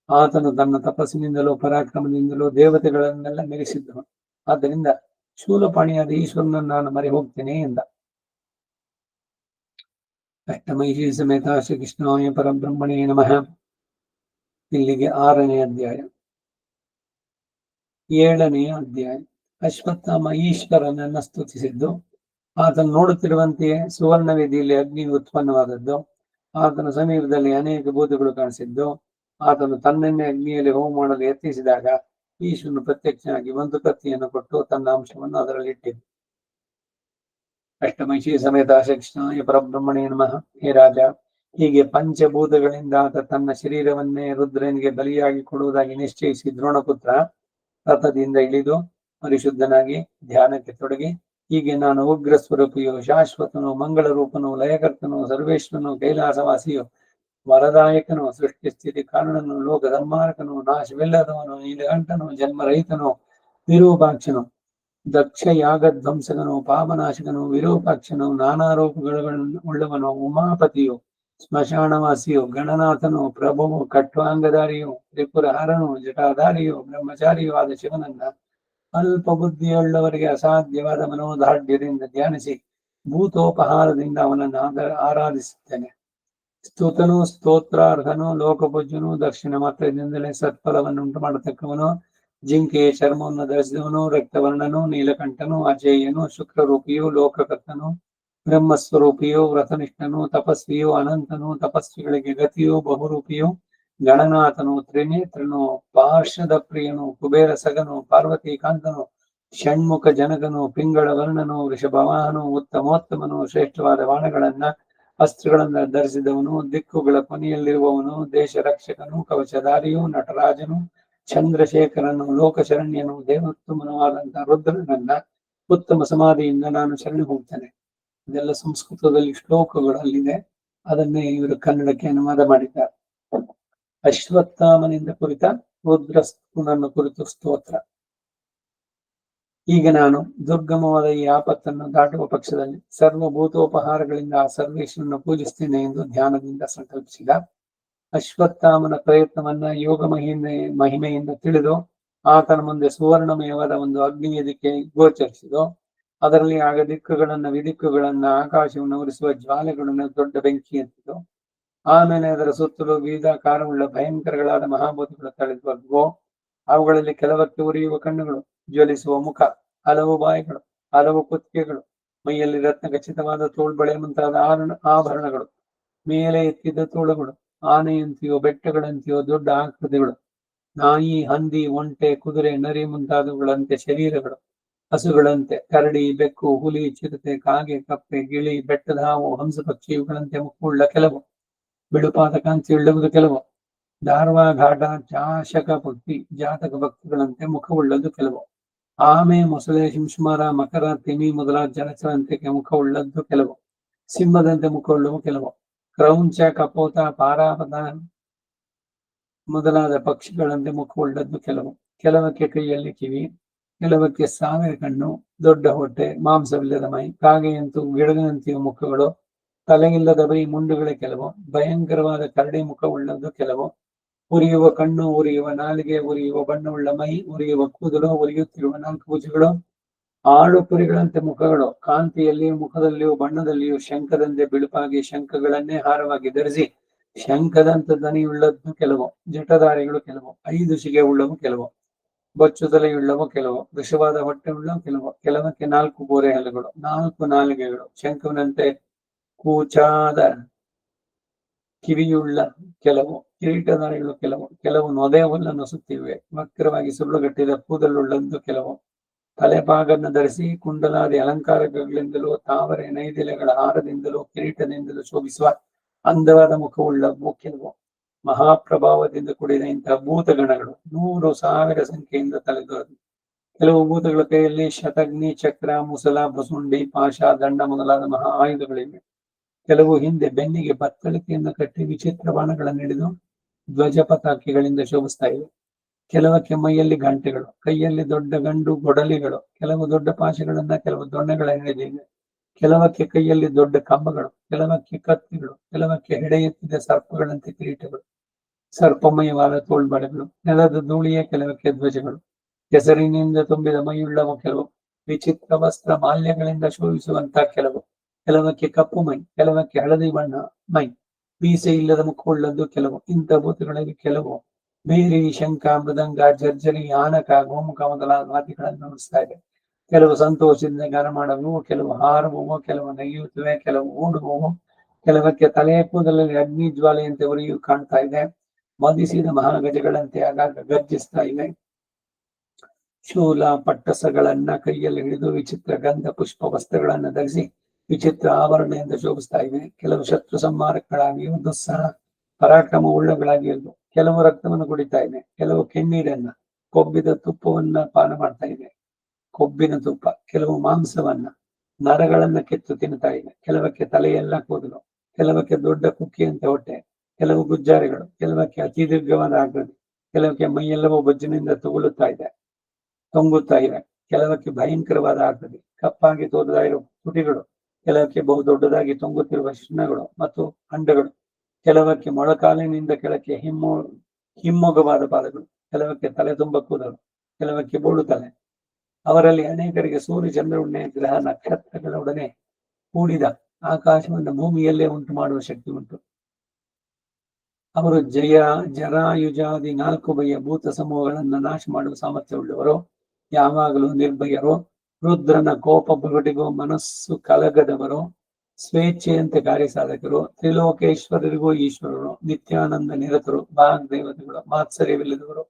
ಆತನು ತನ್ನ ತಪಸ್ಸಿನಿಂದಲೂ ಪರಾಕ್ರಮದಿಂದಲೂ ದೇವತೆಗಳನ್ನೆಲ್ಲ ಮೆರೆಸಿದ್ದನು. ಆದ್ದರಿಂದ ಶೂಲಪಾಣಿಯಾದ ಈಶ್ವರನನ್ನು ನಾನು ಮರೆ ಹೋಗ್ತೇನೆ ಎಂದ. ಅಷ್ಟಮೈಷಿ ಸಮೇತ ಶ್ರೀಕೃಷ್ಣಾಯ ಪರಬ್ರಹ್ಮಣೇ ನಮಃ. ಇಲ್ಲಿಗೆ 6ನೇ ಅಧ್ಯಾಯ. 7ನೇ ಅಧ್ಯಾಯ. ಅಶ್ವತ್ಥಾಮ ಈಶ್ವರನನ್ನ ಸ್ತುತಿಸಿದ್ದು, ಆತನು ನೋಡುತ್ತಿರುವಂತೆಯೇ ಸುವರ್ಣ ವೇದಿಯಲ್ಲಿ ಅಗ್ನಿ ಉತ್ಪನ್ನವಾದದ್ದು, ಆತನ ಸಮೀಪದಲ್ಲಿ ಅನೇಕ ಭೂತಗಳು ಕಾಣಿಸಿದ್ದು, ಆತನು ತನ್ನನ್ನೇ ಅಗ್ನಿಯಲ್ಲಿ ಹೋಮ ಮಾಡಲು ಯತ್ನಿಸಿದಾಗ ಈಶ್ವರನು ಪ್ರತ್ಯಕ್ಷನಾಗಿ ಒಂದು ಕತ್ತಿಯನ್ನು ಕೊಟ್ಟು ತನ್ನ ಅಂಶವನ್ನು ಅದರಲ್ಲಿ ಇಟ್ಟಿದ್ದು. ಅಷ್ಟಮೈಷಿ ಸಮೇತ ಶ್ರೀಕೃಷ್ಣಾಯ ಪರಬ್ರಹ್ಮಣೇ ನಮಃ. ಹೇ ರಾಜ, ಹೀಗೆ ಪಂಚಭೂತಗಳಿಂದ ಆತ ತನ್ನ ಶರೀರವನ್ನೇ ರುದ್ರನಿಗೆ ಬಲಿಯಾಗಿ ಕೊಡುವುದಾಗಿ ನಿಶ್ಚಯಿಸಿ ದ್ರೋಣಪುತ್ರ ರಥದಿಂದ ಇಳಿದು ಪರಿಶುದ್ಧನಾಗಿ ಧ್ಯಾನಕ್ಕೆ ತೊಡಗಿ, ಹೀಗೆ ನಾನು ಉಗ್ರ ಸ್ವರೂಪಿಯು, ಶಾಶ್ವತನು, ಮಂಗಳ ರೂಪನು, ಲಯಕರ್ತನು, ಸರ್ವೇಶ್ವರನು, ಕೈಲಾಸವಾಸಿಯು, ವರದಾಯಕನು, ಸೃಷ್ಟಿ ಸ್ಥಿತಿ ಕಾರಣನು, ಲೋಕ ಧರ್ಮಾರಕನು, ನಾಶವಿಲ್ಲದವನು, ನೀಲಕಂಠನು, ಜನ್ಮರಹಿತನು, ವಿರೂಪಾಕ್ಷನು, ದಕ್ಷ ಯಾಗ ಧ್ವಂಸಕನು, ಪಾಪನಾಶಕನು, ವಿರೂಪಾಕ್ಷನು, ನಾನಾ ರೂಪುಳ್ಳವನು, ಉಮಾಪತಿಯು, ಸ್ಮಶಾನವಾಸಿಯು, ಗಣನಾಥನು, ಪ್ರಭುವು, ಖಟ್ವಾಂಗಧಾರಿಯು, ತ್ರಿಪುರಹರನು, ಜಟಾಧಾರಿಯು, ಬ್ರಹ್ಮಚಾರಿಯು ಆದ ಶಿವನನ್ನ ಅಲ್ಪ ಬುದ್ಧಿಯುಳ್ಳವರಿಗೆ ಅಸಾಧ್ಯವಾದ ಮನೋದಾಢ್ಯದಿಂದ ಧ್ಯಾನಿಸಿ ಭೂತೋಪಹಾರದಿಂದ ಅವನನ್ನು ಆರಾಧಿಸುತ್ತೇನೆ. ಸ್ತುತನು, ಸ್ತೋತ್ರಾರ್ಹನು, ಲೋಕಪೂಜ್ಯನು, ದಕ್ಷಿಣ ಮಾತ್ರದಿಂದಲೇ ಸತ್ಫಲವನ್ನು ಉಂಟು ಮಾಡತಕ್ಕವನು, ಜಿಂಕೆಯ ಚರ್ಮವನ್ನು ಧರಿಸಿದವನು, ರಕ್ತವರ್ಣನು, ನೀಲಕಂಠನು, ಅಜೇಯನು, ಶುಕ್ರರೂಪಿಯು, ಲೋಕಕರ್ತನು, ಬ್ರಹ್ಮಸ್ವರೂಪಿಯು, ವ್ರತನಿಷ್ಠನು, ತಪಸ್ವಿಯು, ಅನಂತನು, ತಪಸ್ವಿಗಳಿಗೆ ಗತಿಯು, ಬಹುರೂಪಿಯು, ಗಣನಾಥನು, ತ್ರಿನೇತ್ರನು, ಪಾರ್ಷದ ಪ್ರಿಯನು, ಕುಬೇರ ಸಗನು, ಪಾರ್ವತೀಕಾಂತನು, ಷಣ್ಮುಖ ಜನಕನು, ಪಿಂಗಳ ವರ್ಣನು, ವೃಷಭವಾಹನು, ಉತ್ತಮೋತ್ತಮನು, ಶ್ರೇಷ್ಠವಾದ ಬಾಣಗಳನ್ನ ಅಸ್ತ್ರಗಳನ್ನ ಧರಿಸಿದವನು, ದಿಕ್ಕುಗಳ ಕೊನೆಯಲ್ಲಿರುವವನು, ದೇಶ ರಕ್ಷಕನು, ಕವಚಧಾರಿಯು, ನಟರಾಜನು, ಚಂದ್ರಶೇಖರನು, ಲೋಕಶರಣ್ಯನು, ದೇವೋತ್ತಮನವಾದಂತಹ ರುದ್ರನನ್ನ ಉತ್ತಮ ಸಮಾಧಿಯಿಂದ ನಾನು ಶರಣು ಹೋಗ್ತೇನೆ. ಇದೆಲ್ಲ ಸಂಸ್ಕೃತದಲ್ಲಿ ಶ್ಲೋಕಗಳಲ್ಲಿದೆ. ಅದನ್ನೇ ಇವರು ಕನ್ನಡಕ್ಕೆ ಅನುವಾದ ಮಾಡಿದ್ದಾರೆ. ಅಶ್ವತ್ಥಾಮನಿಂದ ಕುರಿತ ರುದ್ರಸ್ತುನನ್ನು ಕುರಿತು ಸ್ತೋತ್ರ. ಈಗ ನಾನು ದುರ್ಗಮವಾದ ಈ ಆಪತ್ತನ್ನು ದಾಟುವ ಪಕ್ಷದಲ್ಲಿ ಸರ್ವಭೂತೋಪಹಾರಗಳಿಂದ ಆ ಸರ್ವೇಶ್ವರನ್ನು ಪೂಜಿಸ್ತೇನೆ ಎಂದು ಧ್ಯಾನದಿಂದ ಸಂಕಲ್ಪಿಸಿದ. ಅಶ್ವತ್ಥಾಮನ ಪ್ರಯತ್ನವನ್ನ ಯೋಗ ಮಹಿಮೆಯಿಂದ ತಿಳಿದು ಆತನ ಮುಂದೆ ಸುವರ್ಣಮಯವಾದ ಒಂದು ಅಗ್ನಿವೇದಿಕೆ ಗೋಚರಿಸಿದು. ಅದರಲ್ಲಿ ಆಗ ದಿಕ್ಕುಗಳನ್ನ, ವಿದಿಕ್ಕುಗಳನ್ನ, ಆಕಾಶವನ್ನು ಉರಿಸುವ ಜ್ವಾಲೆಗಳನ್ನು ದೊಡ್ಡ ಬೆಂಕಿ ಎತ್ತಿತು. ಆಮೇಲೆ ಅದರ ಸುತ್ತಲೂ ವಿವಿಧಾಕಾರವುಳ್ಳ ಭಯಂಕರಗಳಾದ ಮಹಾಭೂತಗಳು ತಳೆದು ಅವುಗಳಲ್ಲಿ ಕೆಲವಕ್ಕೆ ಉರಿಯುವ ಕಣ್ಣುಗಳು, ಜ್ವಲಿಸುವ ಮುಖ, ಹಲವು ಬಾಯಿಗಳು, ಹಲವು ಕುತ್ತಿಗೆಗಳು, ಮೈಯಲ್ಲಿ ರತ್ನ ಖಚಿತವಾದ ತೋಳ್ಬಳೆ ಮುಂತಾದ ಆಭರಣಗಳು, ಮೇಲೆ ಎತ್ತಿದ್ದ ತೋಳುಗಳು, ಆನೆಯಂತೆಯೋ ಬೆಟ್ಟಗಳಂತೆಯೋ ದೊಡ್ಡ ಆಕೃತಿಗಳು, ನಾಯಿ, ಹಂದಿ, ಒಂಟೆ, ಕುದುರೆ, ನರಿ ಮುಂತಾದವುಗಳಂತೆ ಶರೀರಗಳು, ಹಸುಗಳಂತೆ, ಕರಡಿ, ಬೆಕ್ಕು, ಹುಲಿ, ಚಿರತೆ, ಕಾಗೆ, ಕಪ್ಪೆ, ಗಿಳಿ, ಬೆಟ್ಟದ ಹಾವು, ಹಂಸ ಪಕ್ಷಿ ಇವುಗಳಂತೆ ಮುಖವುಳ್ಳ ಕೆಲವು, ಬಿಳುಪಾದ ಕಾಂತಿಯುಳ್ಳವುದು ಕೆಲವು, ಧಾರವಾ ಘಾಟ, ಚಾಶಕ ಪಕ್ಷಿ, ಜಾತಕ ಭಕ್ತಿಗಳಂತೆ ಮುಖವುಳ್ಳದ್ದು ಕೆಲವು, ಆಮೆ, ಮೊಸಳೆ, ಶಿಂಶುಮಾರ, ಮಕರ, ತಿಮಿ ಮೊದಲಾದ ಜಲಚರಂತೆ ಮುಖವುಳ್ಳದ್ದು ಕೆಲವು, ಸಿಂಹದಂತೆ ಮುಖವುಳ್ಳವು ಕೆಲವು, ಕ್ರೌಂಚ, ಕಪೋತ, ಪಾರಾಪದ ಮೊದಲಾದ ಪಕ್ಷಿಗಳಂತೆ ಮುಖವುಳ್ಳದ್ದು ಕೆಲವು, ಕೆಲವಕ್ಕೆ ಕೈಯಲ್ಲಿ ಕಿವಿ, ಕೆಲವಕ್ಕೆ 1000 ಕಣ್ಣು, ದೊಡ್ಡ ಹೊಟ್ಟೆ, ಮಾಂಸವಿಲ್ಲದ ಮೈ, ಕಾಗೆಯಂತೂ ಗಿಡಗಂತೆಯ ಮುಖಗಳು, ತಲೆಯಿಲ್ಲದ ಬೈ, ಮುಂಡುಗಳೇ ಕೆಲವು, ಭಯಂಕರವಾದ ಕರಡಿ ಮುಖವುಳ್ಳದ್ದು ಕೆಲವು, ಉರಿಯುವ ಕಣ್ಣು, ಉರಿಯುವ ನಾಲಿಗೆ, ಉರಿಯುವ ಬಣ್ಣವುಳ್ಳ ಮೈ, ಉರಿಯುವ ಕೂದಲು, ಉರಿಯುತ್ತಿರುವ 4 ಭುಜಗಳು, ಆಡು ಕುರಿಗಳಂತೆ ಮುಖಗಳು, ಕಾಂತಿಯಲ್ಲಿಯೂ ಮುಖದಲ್ಲಿಯೂ ಬಣ್ಣದಲ್ಲಿಯೂ ಶಂಖದಂತೆ ಬಿಳುಪಾಗಿ ಶಂಖಗಳನ್ನೇ ಹಾರವಾಗಿ ಧರಿಸಿ ಶಂಖದಂತ ದನಿಯುಳ್ಳದ್ದು ಕೆಲವು, ಜಟಧಾರಿಗಳು ಕೆಲವು, 5 ಶಿಗೆ ಉಳ್ಳವು ಕೆಲವು, ಬೊಚ್ಚು ತಲೆಯುಳ್ಳವು ಕೆಲವು, ವೃಷವಾದ ಹೊಟ್ಟೆ ಉಳ್ಳವು ಕೆಲವು, ಕೆಲವಕ್ಕೆ 4 ಬೋರೆ ಹಲ್ಲುಗಳು, 4 ನಾಲಿಗೆಗಳು, ಶಂಖವಿನಂತೆ ಕೂಚಾದ ಕಿವಿಯುಳ್ಳ ಕೆಲವು, ಕಿರೀಟಧಾರಿಗಳು ಕೆಲವು, ಕೆಲವು ನೊದೆ ಹುಲ್ಲನ್ನು ಸುತ್ತಿವೆ, ವಕ್ರವಾಗಿ ಸುರುಳುಗಟ್ಟಿದ ಕೂದಲುಳ್ಳದ್ದು ಕೆಲವು, ತಲೆಪಾಗನ್ನು ಧರಿಸಿ ಕುಂಡಲಾದಿ ಅಲಂಕಾರಗಳಿಂದಲೂ ತಾವರೆ ನೈದಿಲೆಗಳ ಹಾರದಿಂದಲೂ ಕಿರೀಟದಿಂದಲೂ ಶೋಭಿಸುವ ಅಂದವಾದ ಮುಖವುಳ್ಳವು ಕೆಲವು, ಮಹಾಪ್ರಭಾವದಿಂದ ಕೂಡಿದ ಇಂತಹ ಭೂತಗಣಗಳು 100,000 ಸಂಖ್ಯೆಯಿಂದ ತಲೆದೋರದು. ಕೆಲವು ಭೂತಗಳ ಕೈಯಲ್ಲಿ ಶತಗ್ನಿ, ಚಕ್ರ, ಮುಸಲ, ಬಸುಂಡಿ, ಪಾಶ, ದಂಡ ಮೊದಲಾದ ಮಹಾ ಆಯುಧಗಳಿವೆ. ಕೆಲವು ಹಿಂದೆ ಬೆನ್ನಿಗೆ ಬತ್ತಳಿಕೆಯನ್ನು ಕಟ್ಟಿ ವಿಚಿತ್ರ ಬಾಣಗಳನ್ನು ಹಿಡಿದು ಧ್ವಜ ಪತಾಕೆಗಳಿಂದ ಶೋಭಿಸ್ತಾ ಇವೆ. ಕೆಲವಕ್ಕೆ ಮೈಯಲ್ಲಿ ಗಂಟೆಗಳು, ಕೈಯಲ್ಲಿ ದೊಡ್ಡ ಗಂಡು ಗೊಡಲಿಗಳು, ಕೆಲವು ದೊಡ್ಡ ಪಾಶಗಳನ್ನ, ಕೆಲವು ದೊಣ್ಣೆಗಳ ಹಿಡಿದಿವೆ. ಕೆಲವಕ್ಕೆ ಕೈಯಲ್ಲಿ ದೊಡ್ಡ ಕಂಬಗಳು, ಕೆಲವಕ್ಕೆ ಕತ್ತಿಗಳು, ಕೆಲವಕ್ಕೆ ಹೆಡೆ ಎತ್ತಿದ ಸರ್ಪಗಳಂತೆ ಕಿರೀಟಗಳು, ಸರ್ಪಮಯವಾದ ತೋಳ್ಬಳೆಗಳು, ನೆಲದ ಧೂಳಿಯ ಕೆಲವಕ್ಕೆ ಧ್ವಜಗಳು, ಕೆಸರಿನಿಂದ ತುಂಬಿದ ಮೈಯುಳ್ಳವ ಕೆಲವು, ವಿಚಿತ್ರ ವಸ್ತ್ರ ಮಾಲ್ಯಗಳಿಂದ ಶೋಭಿಸುವಂತಹ ಕೆಲವು, ಕೆಲವಕ್ಕೆ ಕಪ್ಪು ಮೈ, ಕೆಲವಕ್ಕೆ ಹಳದಿ ಬಣ್ಣ ಮೈ, ಮೀಸೆ ಇಲ್ಲದ ಮುಖವುಳ್ಳದ್ದು ಕೆಲವು. ಇಂಥ ಭೂತಗಳಲ್ಲಿ ಕೆಲವು ಬೇರಿ, ಶಂಖ, ಮೃದಂಗ, ಜರ್ಜರಿ, ಆನಕ, ಗೋಮುಖ ಮೊದಲಾದ ವಾದ್ಯಗಳನ್ನು ನುಡಿಸ್ತಾ ಇದೆ. ಕೆಲವು ಸಂತೋಷದಿಂದ ಗಾನ ಮಾಡುವವು, ಕೆಲವು ಹಾರುವವು, ಕೆಲವು ನಗೆಯುತ್ತವೆ, ಕೆಲವು ಓಡುವವು, ಕೆಲವಕ್ಕೆ ತಲೆಯ ಕೂದಲಲ್ಲಿ ಅಗ್ನಿ ಜ್ವಾಲೆಯಂತೆ ಉರಿಯು ಕಾಣ್ತಾ ಇದೆ. ಮದಿಸಿದ ಮಹಾಗಜಗಳಂತೆ ಆಗಾಗ ಗರ್ಜಿಸ್ತಾ ಇವೆ. ಶೂಲ ಪಟ್ಟಸಗಳನ್ನ ಕೈಯಲ್ಲಿ ಹಿಡಿದು ವಿಚಿತ್ರ ಗಂಧ ಪುಷ್ಪ ವಸ್ತ್ರಗಳನ್ನ ಧರಿಸಿ ವಿಚಿತ್ರ ಆವರಣೆಯಿಂದ ಶೋಭಿಸ್ತಾ ಇವೆ. ಕೆಲವು ಶತ್ರು ಸಂಹಾರಕಗಳಾಗಿ ದುಸ್ಸಾಹ ಪರಾಕ್ರಮ ಉಳ್ಳಗಳಾಗಿ ಇದ್ದು, ಕೆಲವು ರಕ್ತವನ್ನು ಕುಡಿತಾ ಇವೆ, ಕೆಲವು ಕೆನ್ನೀರನ್ನ ಕೊಬ್ಬಿದ ತುಪ್ಪವನ್ನ ಪಾನ ಮಾಡ್ತಾ ಇವೆ, ಕೊಬ್ಬಿನ ತುಪ್ಪ. ಕೆಲವು ಮಾಂಸವನ್ನ ನರಗಳನ್ನ ಕಿತ್ತು ತಿನ್ನುತ್ತಾ ಇವೆ, ಕೆಲವಕ್ಕೆ ತಲೆಯೆಲ್ಲ ಕೂದಲು, ಕೆಲವಕ್ಕೆ ದೊಡ್ಡ ಕುಕ್ಕಿಯಂತೆ ಹೊಟ್ಟೆ, ಕೆಲವು ಗುಜ್ಜಾರಿಗಳು, ಕೆಲವಕ್ಕೆ ಅತಿ ದೀರ್ಘವಾದ ಆಕೃತಿ, ಕೆಲವಕ್ಕೆ ಮೈಯೆಲ್ಲವೂ ಬೊಜ್ಜಿನಿಂದ ತೊಂಗುತ್ತಾ ಇವೆ, ಕೆಲವಕ್ಕೆ ಭಯಂಕರವಾದ ಆಕೃತಿ, ಕಪ್ಪಾಗಿ ತೋರುತ್ತಾ ಇರುವ ತುಟಿಗಳು, ಕೆಲವಕ್ಕೆ ಬಹು ದೊಡ್ಡದಾಗಿ ತೊಂಗುತ್ತಿರುವ ಶಿಶ್ನಗಳು ಮತ್ತು ಅಂಡಗಳು, ಕೆಲವಕ್ಕೆ ಮೊಳಕಾಲಿನಿಂದ ಕೆಳಕ್ಕೆ ಹಿಮ್ಮೊಗವಾದ ಪಾದಗಳು, ಕೆಲವಕ್ಕೆ ತಲೆ ತುಂಬ ಕೂದಲು, ಕೆಲವಕ್ಕೆ ಬೋಳು ತಲೆ. ಅವರಲ್ಲಿ ಅನೇಕರಿಗೆ ಸೂರ್ಯ ಚಂದ್ರವನ್ನೇ ಗ್ರಹ ನಕ್ಷತ್ರಗಳೊಡನೆ ಕೂಡಿದ ಆಕಾಶವನ್ನು ಭೂಮಿಯಲ್ಲೇ ಉಂಟು ಮಾಡುವ ಶಕ್ತಿ ಉಂಟು. ಅವರು ಜರಾಯುಜಾದಿ 4 ಬಗೆಯ ಭೂತ ಸಮೂಹಗಳನ್ನ ನಾಶ ಮಾಡುವ ಸಾಮರ್ಥ್ಯವುಳ್ಳವರು, ಯಾವಾಗಲೂ ನಿರ್ಭಯರು, ರುದ್ರನ ಕೋಪ ಬುರುಟಿಗೂ ಮನಸ್ಸು ಕಲಗದವರು, ಸ್ವೇಚ್ಛೆಯಂತೆ ಕಾರ್ಯಸಾಧಕರು, ತ್ರಿಲೋಕೇಶ್ವರರಿಗೂ ಈಶ್ವರರು, ನಿತ್ಯಾನಂದ ನಿರತರು, ಭಾಗ್ದೇವತೆಗಳು, ಮಾತ್ಸರ್ಯವಿಲ್ಲದವರು,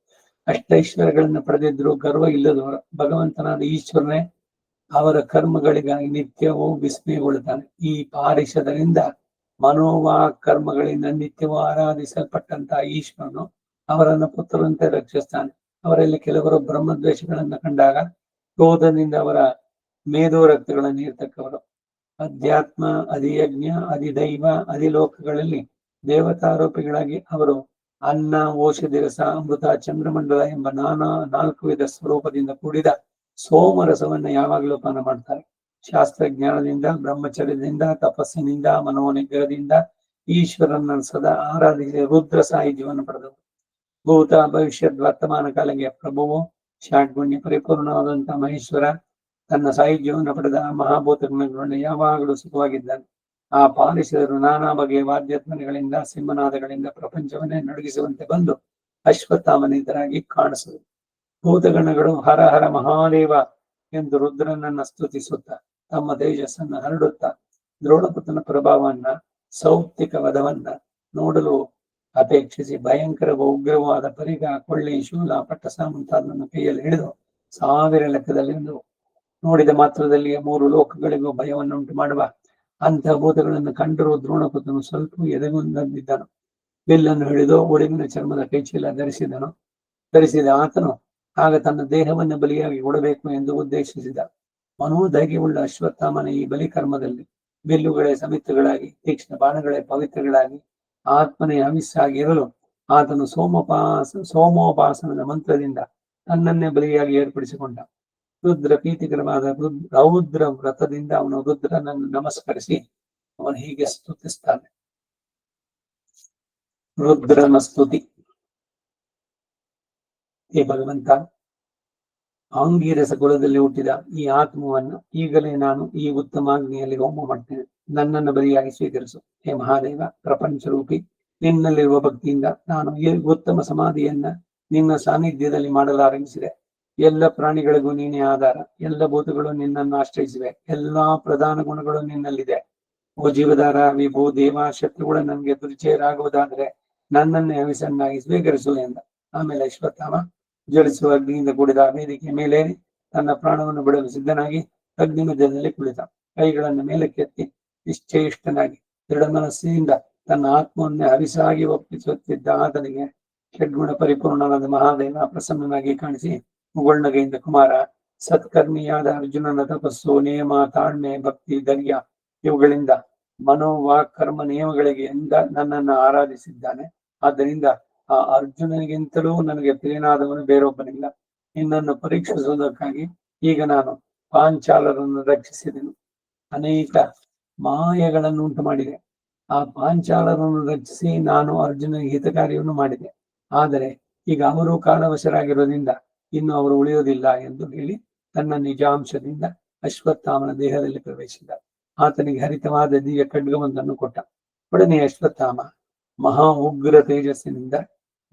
ಅಷ್ಟೈಶ್ವರ್ಯಗಳನ್ನು ಪಡೆದಿದ್ರು ಗರ್ವ ಇಲ್ಲದವರು, ಭಗವಂತನಾದ ಈಶ್ವರನೇ ಅವರ ಕರ್ಮಗಳಿಗಾಗಿ ನಿತ್ಯವೂ ವಿಸ್ಮಯಗೊಳ್ಳುತ್ತಾನೆ. ಈ ಪಾರಿಷದರಿಂದ ಮನೋವಾ ಕರ್ಮಗಳಿಂದ ನಿತ್ಯವೂ ಆರಾಧಿಸಲ್ಪಟ್ಟಂತಹ ಈಶ್ವರನು ಅವರನ್ನು ಪುತ್ರರಂತೆ ರಕ್ಷಿಸ್ತಾನೆ. ಅವರಲ್ಲಿ ಕೆಲವರು ಬ್ರಹ್ಮದ್ವೇಷಗಳನ್ನ ಕಂಡಾಗ ಕ್ರೋಧದಿಂದ ಅವರ ಮೇಧೋ ರಕ್ತಗಳನ್ನು ನೀರ್ತಕ್ಕವರು. ಅಧ್ಯಾತ್ಮ, ಅಧಿಯಜ್ಞ, ಅಧಿದೈವ, ಅಧಿಲೋಕಗಳಲ್ಲಿ ದೇವತಾರೋಪಿಗಳಾಗಿ ಅವರು ಅನ್ನ, ಓಷಧಿ ರಸ, ಅಮೃತ, ಚಂದ್ರಮಂಡಲ ಎಂಬ 4 ವಿಧ ಸ್ವರೂಪದಿಂದ ಕೂಡಿದ ಸೋಮರಸವನ್ನ ಯಾವಾಗಲೂ ಪಾನ ಮಾಡ್ತಾರೆ. ಶಾಸ್ತ್ರಜ್ಞಾನದಿಂದ, ಬ್ರಹ್ಮಚರ್ಯದಿಂದ, ತಪಸ್ಸಿನಿಂದ, ಮನೋನಿಗ್ರಹದಿಂದ ಈಶ್ವರನ ಸದಾ ಆರಾಧಿಸಿ ರುದ್ರ ಸಾಹಿತ್ಯವನ್ನು ಪಡೆದವರು. ಭೂತ, ಭವಿಷ್ಯದ್, ವರ್ತಮಾನ ಕಾಲಕ್ಕೆ ಪ್ರಭುವು ಷಾಡ್ಗುಣ್ಯ ಪರಿಪೂರ್ಣವಾದಂತಹ ಮಹೇಶ್ವರ ತನ್ನ ಸಾಹಿತ್ಯವನ್ನು ಪಡೆದ ಮಹಾಭೂತಗಳನ್ನು ಯಾವಾಗಲೂ ಸುಖವಾಗಿದ್ದಾನೆ. ಆ ಪಾಲಿಸಿದರು ನಾನಾ ಬಗೆಯ ವಾದ್ಯಧ್ವನಿಗಳಿಂದ, ಸಿಂಹನಾದಗಳಿಂದ ಪ್ರಪಂಚವನ್ನೇ ನಡುಗಿಸುವಂತೆ ಬಂದು ಅಶ್ವತ್ಥಾಮನಿತರಾಗಿ ಕಾಣಿಸುವುದು. ಭೂತಗಣಗಳು ಹರ ಹರ ಮಹಾದೇವ ಎಂದು ರುದ್ರನನ್ನ ಸ್ತುತಿಸುತ್ತ ತಮ್ಮ ತೇಜಸ್ಸನ್ನ ಹರಡುತ್ತಾ ದ್ರೋಣಪುತ್ರನ ಪ್ರಭಾವವನ್ನ, ಸೌಪ್ತಿಕ ವಧವನ್ನ ನೋಡಲು ಅಪೇಕ್ಷಿಸಿ ಭಯಂಕರ ಉಗ್ರವಾದ ಪರಿಗ, ಕೊಳ್ಳಿ, ಶೂಲ, ಪಟ್ಟಸ ಮುಂತಾದವನ್ನು ಕೈಯಲ್ಲಿ ಹಿಡಿದು 1000 ಲೆಕ್ಕದಲ್ಲಿ ನೋಡಿದ ಮಾತ್ರದಲ್ಲಿಯೇ 3 ಲೋಕಗಳಿಗೂ ಭಯವನ್ನುಂಟು ಮಾಡುವ ಅಂತಹ ಭೂತಗಳನ್ನು ಕಂಡರೂ ದ್ರೋಣಪುತ್ರನು ಸ್ವಲ್ಪ ಎದೆಗುಂದಿದ್ದನು. ಬಿಲ್ಲನ್ನು ಹಿಡಿದು ಒಡಗಿನ ಚರ್ಮದ ಕೈಚೀಲ ಧರಿಸಿದ ಆತನು ಆಗ ತನ್ನ ದೇಹವನ್ನು ಬಲಿಯಾಗಿ ಕೊಡಬೇಕು ಎಂದು ಉದ್ದೇಶಿಸಿದ. ಮನೋಧೈರ್ಯವುಳ್ಳ ಅಶ್ವತ್ಥಾಮನ ಈ ಬಲಿಕರ್ಮದಲ್ಲಿ ಬಿಲ್ಲುಗಳೇ ಸಮಿತಿಗಳಾಗಿ, ತೀಕ್ಷ್ಣ ಬಾಣಗಳೇ ಪವಿತ್ರಗಳಾಗಿ, ಆತ್ಮನೇ ಹವಿಸ್ಸಾಗಿರಲು ಆತನು ಸೋಮೋಪಾಸನದ ಮಂತ್ರದಿಂದ ತನ್ನನ್ನೇ ಬಲಿಯಾಗಿ ಏರ್ಪಡಿಸಿಕೊಂಡ. ರುದ್ರ ಪ್ರೀತಿಕರವಾದ ರೌದ್ರ ವ್ರತದಿಂದ ಅವನು ರುದ್ರನನ್ನು ನಮಸ್ಕರಿಸಿ ಅವನು ಹೀಗೆ ಸ್ತುತಿಸ್ತಾನೆ. ರುದ್ರನ ಸ್ತುತಿ. ಹೇ ಭಗವಂತ, ಆಂಗೀರಸ ಕುಲದಲ್ಲಿ ಹುಟ್ಟಿದ ಈ ಆತ್ಮವನ್ನು ಈಗಲೇ ನಾನು ಈ ಉತ್ತಮಾಗ್ನಿಯಲ್ಲಿ ಹೋಮ ಮಾಡ್ತೇನೆ. ನನ್ನನ್ನು ಬಲಿಯಾಗಿ ಸ್ವೀಕರಿಸು. ಹೇ ಮಹಾದೇವ, ಪ್ರಪಂಚ ರೂಪಿ, ನಿನ್ನಲ್ಲಿರುವ ಭಕ್ತಿಯಿಂದ ನಾನು ಈ ಉತ್ತಮ ಸಮಾಧಿಯನ್ನ ನಿನ್ನ ಸಾನ್ನಿಧ್ಯದಲ್ಲಿ ಮಾಡಲಾರಂಭಿಸಿದೆ. ಎಲ್ಲ ಪ್ರಾಣಿಗಳಿಗೂ ನೀನೇ ಆಧಾರ, ಎಲ್ಲ ಭೂತಗಳು ನಿನ್ನನ್ನು ಆಶ್ರಯಿಸಿವೆ, ಎಲ್ಲಾ ಪ್ರಧಾನ ಗುಣಗಳು ನಿನ್ನಲ್ಲಿದೆ. ಓ ಜೀವಧಾರ, ವಿಭೂ, ದೇವ, ಶತ್ರುಗಳು ನನಗೆ ದುರ್ಜಯರಾಗುವುದಾದರೆ ನನ್ನನ್ನೇ ಹವಿಸನ್ನಾಗಿ ಸ್ವೀಕರಿಸು ಎಂದ. ಆಮೇಲೆ ಅಶ್ವತ್ಥಾಮ ಜ್ವಲಿಸುವ ಅಗ್ನಿಯಿಂದ ಕೂಡಿದ ವೇದಿಕೆಯ ಮೇಲೆ ತನ್ನ ಪ್ರಾಣವನ್ನು ಬಿಡಲು ಸಿದ್ಧನಾಗಿ ಅಗ್ನಿ ಮಧ್ಯದಲ್ಲಿ ಕುಳಿತ. ಕೈಗಳನ್ನು ಮೇಲಕ್ಕೆತ್ತಿ ನಿಶ್ಚೇಷ್ಟನಾಗಿ ದೃಢ ಮನಸ್ಸಿನಿಂದ ತನ್ನ ಆತ್ಮವನ್ನೇ ಹವಿಸಾಗಿ ಒಪ್ಪಿಸುತ್ತಿದ್ದ ಆತನಿಗೆ ಷಡ್ಗುಣ ಪರಿಪೂರ್ಣನಾದ ಮಹಾದೇವ ಪ್ರಸನ್ನನಾಗಿ ಕಾಣಿಸಿ ಮುಗುಳ್ನಗೆಯಿಂದ, ಕುಮಾರ, ಸತ್ಕರ್ಮಿಯಾದ ಅರ್ಜುನನ ತಪಸ್ಸು, ನಿಯಮ, ತಾಳ್ಮೆ, ಭಕ್ತಿ, ಧೈರ್ಯ ಇವುಗಳಿಂದ ಮನೋವಾಕ್ ಕರ್ಮ ನಿಯಮಗಳಿಗೆ ನನ್ನನ್ನು ಆರಾಧಿಸಿದ್ದಾನೆ. ಆದ್ದರಿಂದ ಆ ಅರ್ಜುನನಿಗಿಂತಲೂ ನನಗೆ ಪ್ರಿಯನಾದವನು ಬೇರೊಬ್ಬನಿಲ್ಲ. ನಿನ್ನನ್ನು ಪರೀಕ್ಷಿಸುವುದಕ್ಕಾಗಿ ಈಗ ನಾನು ಪಾಂಚಾಲರನ್ನು ರಕ್ಷಿಸಿದೆನು. ಅನೇಕ ಮಾಯಗಳನ್ನು ಉಂಟು ಮಾಡಿದೆ. ಆ ಪಾಂಚಾಲರನ್ನು ರಕ್ಷಿಸಿ ನಾನು ಅರ್ಜುನನಿಗೆ ಹಿತಕಾರ್ಯವನ್ನು ಮಾಡಿದೆ. ಆದರೆ ಈಗ ಅವರು ಕಾಲವಶರಾಗಿರೋದ್ರಿಂದ ಇನ್ನು ಅವರು ಉಳಿಯೋದಿಲ್ಲ ಎಂದು ಹೇಳಿ ತನ್ನ ನಿಜಾಂಶದಿಂದ ಅಶ್ವತ್ಥಾಮನ ದೇಹದಲ್ಲಿ ಪ್ರವೇಶಿಸಿದ. ಆತನಿಗೆ ಹರಿತವಾದ ದಿವ್ಯ ಖಡ್ಗವೊಂದನ್ನು ಕೊಟ್ಟ. ಒಡನೆ ಅಶ್ವತ್ಥಾಮ ಮಹಾ ಉಗ್ರ ತೇಜಸ್ಸಿನಿಂದ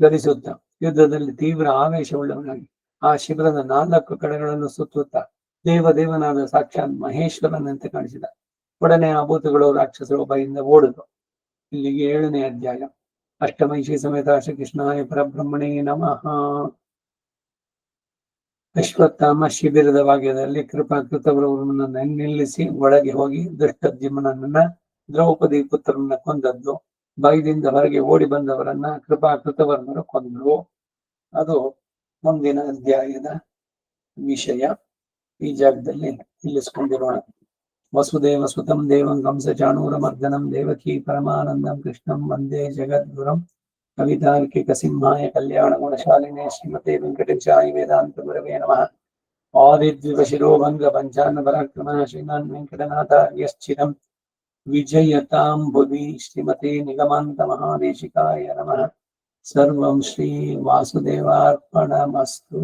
ಗರಿಸುತ್ತ ಯುದ್ಧದಲ್ಲಿ ತೀವ್ರ ಆವೇಶವುಳ್ಳವನಾಗಿ ಆ ಶಿಬಿರದ 4 ಕಡೆಗಳನ್ನು ಸುತ್ತುತ್ತಾ ದೇವನಾದ ಸಾಕ್ಷಾತ್ ಮಹೇಶ್ವರನಂತೆ ಕಾಣಿಸಿದ. ಒಡನೆ ಆ ಭೂತಗಳು, ರಾಕ್ಷಸರು ಭಯದಿಂದ ಓಡಿದ್ರು. ಇಲ್ಲಿಗೆ 7ನೇ ಅಧ್ಯಾಯ. ಅಷ್ಟಮೈಷಿ ಸಮೇತ ಶ್ರೀಕೃಷ್ಣಾಯ ಪರಬ್ರಹ್ಮಣೇ ನಮಃ. ಅಶ್ವತ್ಥಾಮ ಶಿಬಿರದ ಭಾಗ್ಯದಲ್ಲಿ ಕೃಪಾಕೃತವರನ್ನು ನಿಲ್ಲಿಸಿ ಒಳಗೆ ಹೋಗಿ ದುಷ್ಟದ್ಯುಮ್ನನ್ನ ದ್ರೌಪದಿ ಪುತ್ರರನ್ನ ಕೊಂದದ್ದು, ಭಯದಿಂದ ಹೊರಗೆ ಓಡಿ ಬಂದವರನ್ನ ಕೃಪಾಕೃತವರ್ಣರು ಕೊಂದರು. ಅದು ಮುಂದಿನ ಅಧ್ಯಾಯದ ವಿಷಯ. ಈ ಜಾಗದಲ್ಲಿ ನಿಲ್ಲಿಸ್ಕೊಂಡಿರೋಣ. ವಸುದೇವ ಸುತಂ ದೇವಂ ಕಂಸ ಚಾಣೂರಮರ್ದನಂ ದೇವಕಿ ಪರಮಾನಂದಂ ಕೃಷ್ಣಂ ವಂದೇ ಜಗದ್ಗುರುಂ ಕವಿತಾರ್ಕಿಕ ಸಿಂಹಾಯ ಕಲ್ಯಾಣ ಗುಣಶಾಲಿನೇ ಶ್ರೀಮತೆ ವೆಂಕಟೇಶಾಯ ವೇದಾಂತ ಗುರವೇ ನಮಃ. ಆದಿದ್ವಿಪ ಶಿರೋಭಂಗ ಪಂಚಾನ್ನ ಪರಾಕ್ರಮ ಶ್ರೀಮಾನ್ ವೆಂಕಟನಾಥಾರ್ಯಶ್ಚಿರಂ ವಿಜಯತಾಂ ಭುವಿ ಶ್ರೀಮತೆ ನಿಗಮಾಂತ ಮಹಾದೇಶಿಕಾಯ ನಮಃ. ಸರ್ವಂ ಶ್ರೀ ವಾಸುದೇವಾರ್ಪಣಮಸ್ತು.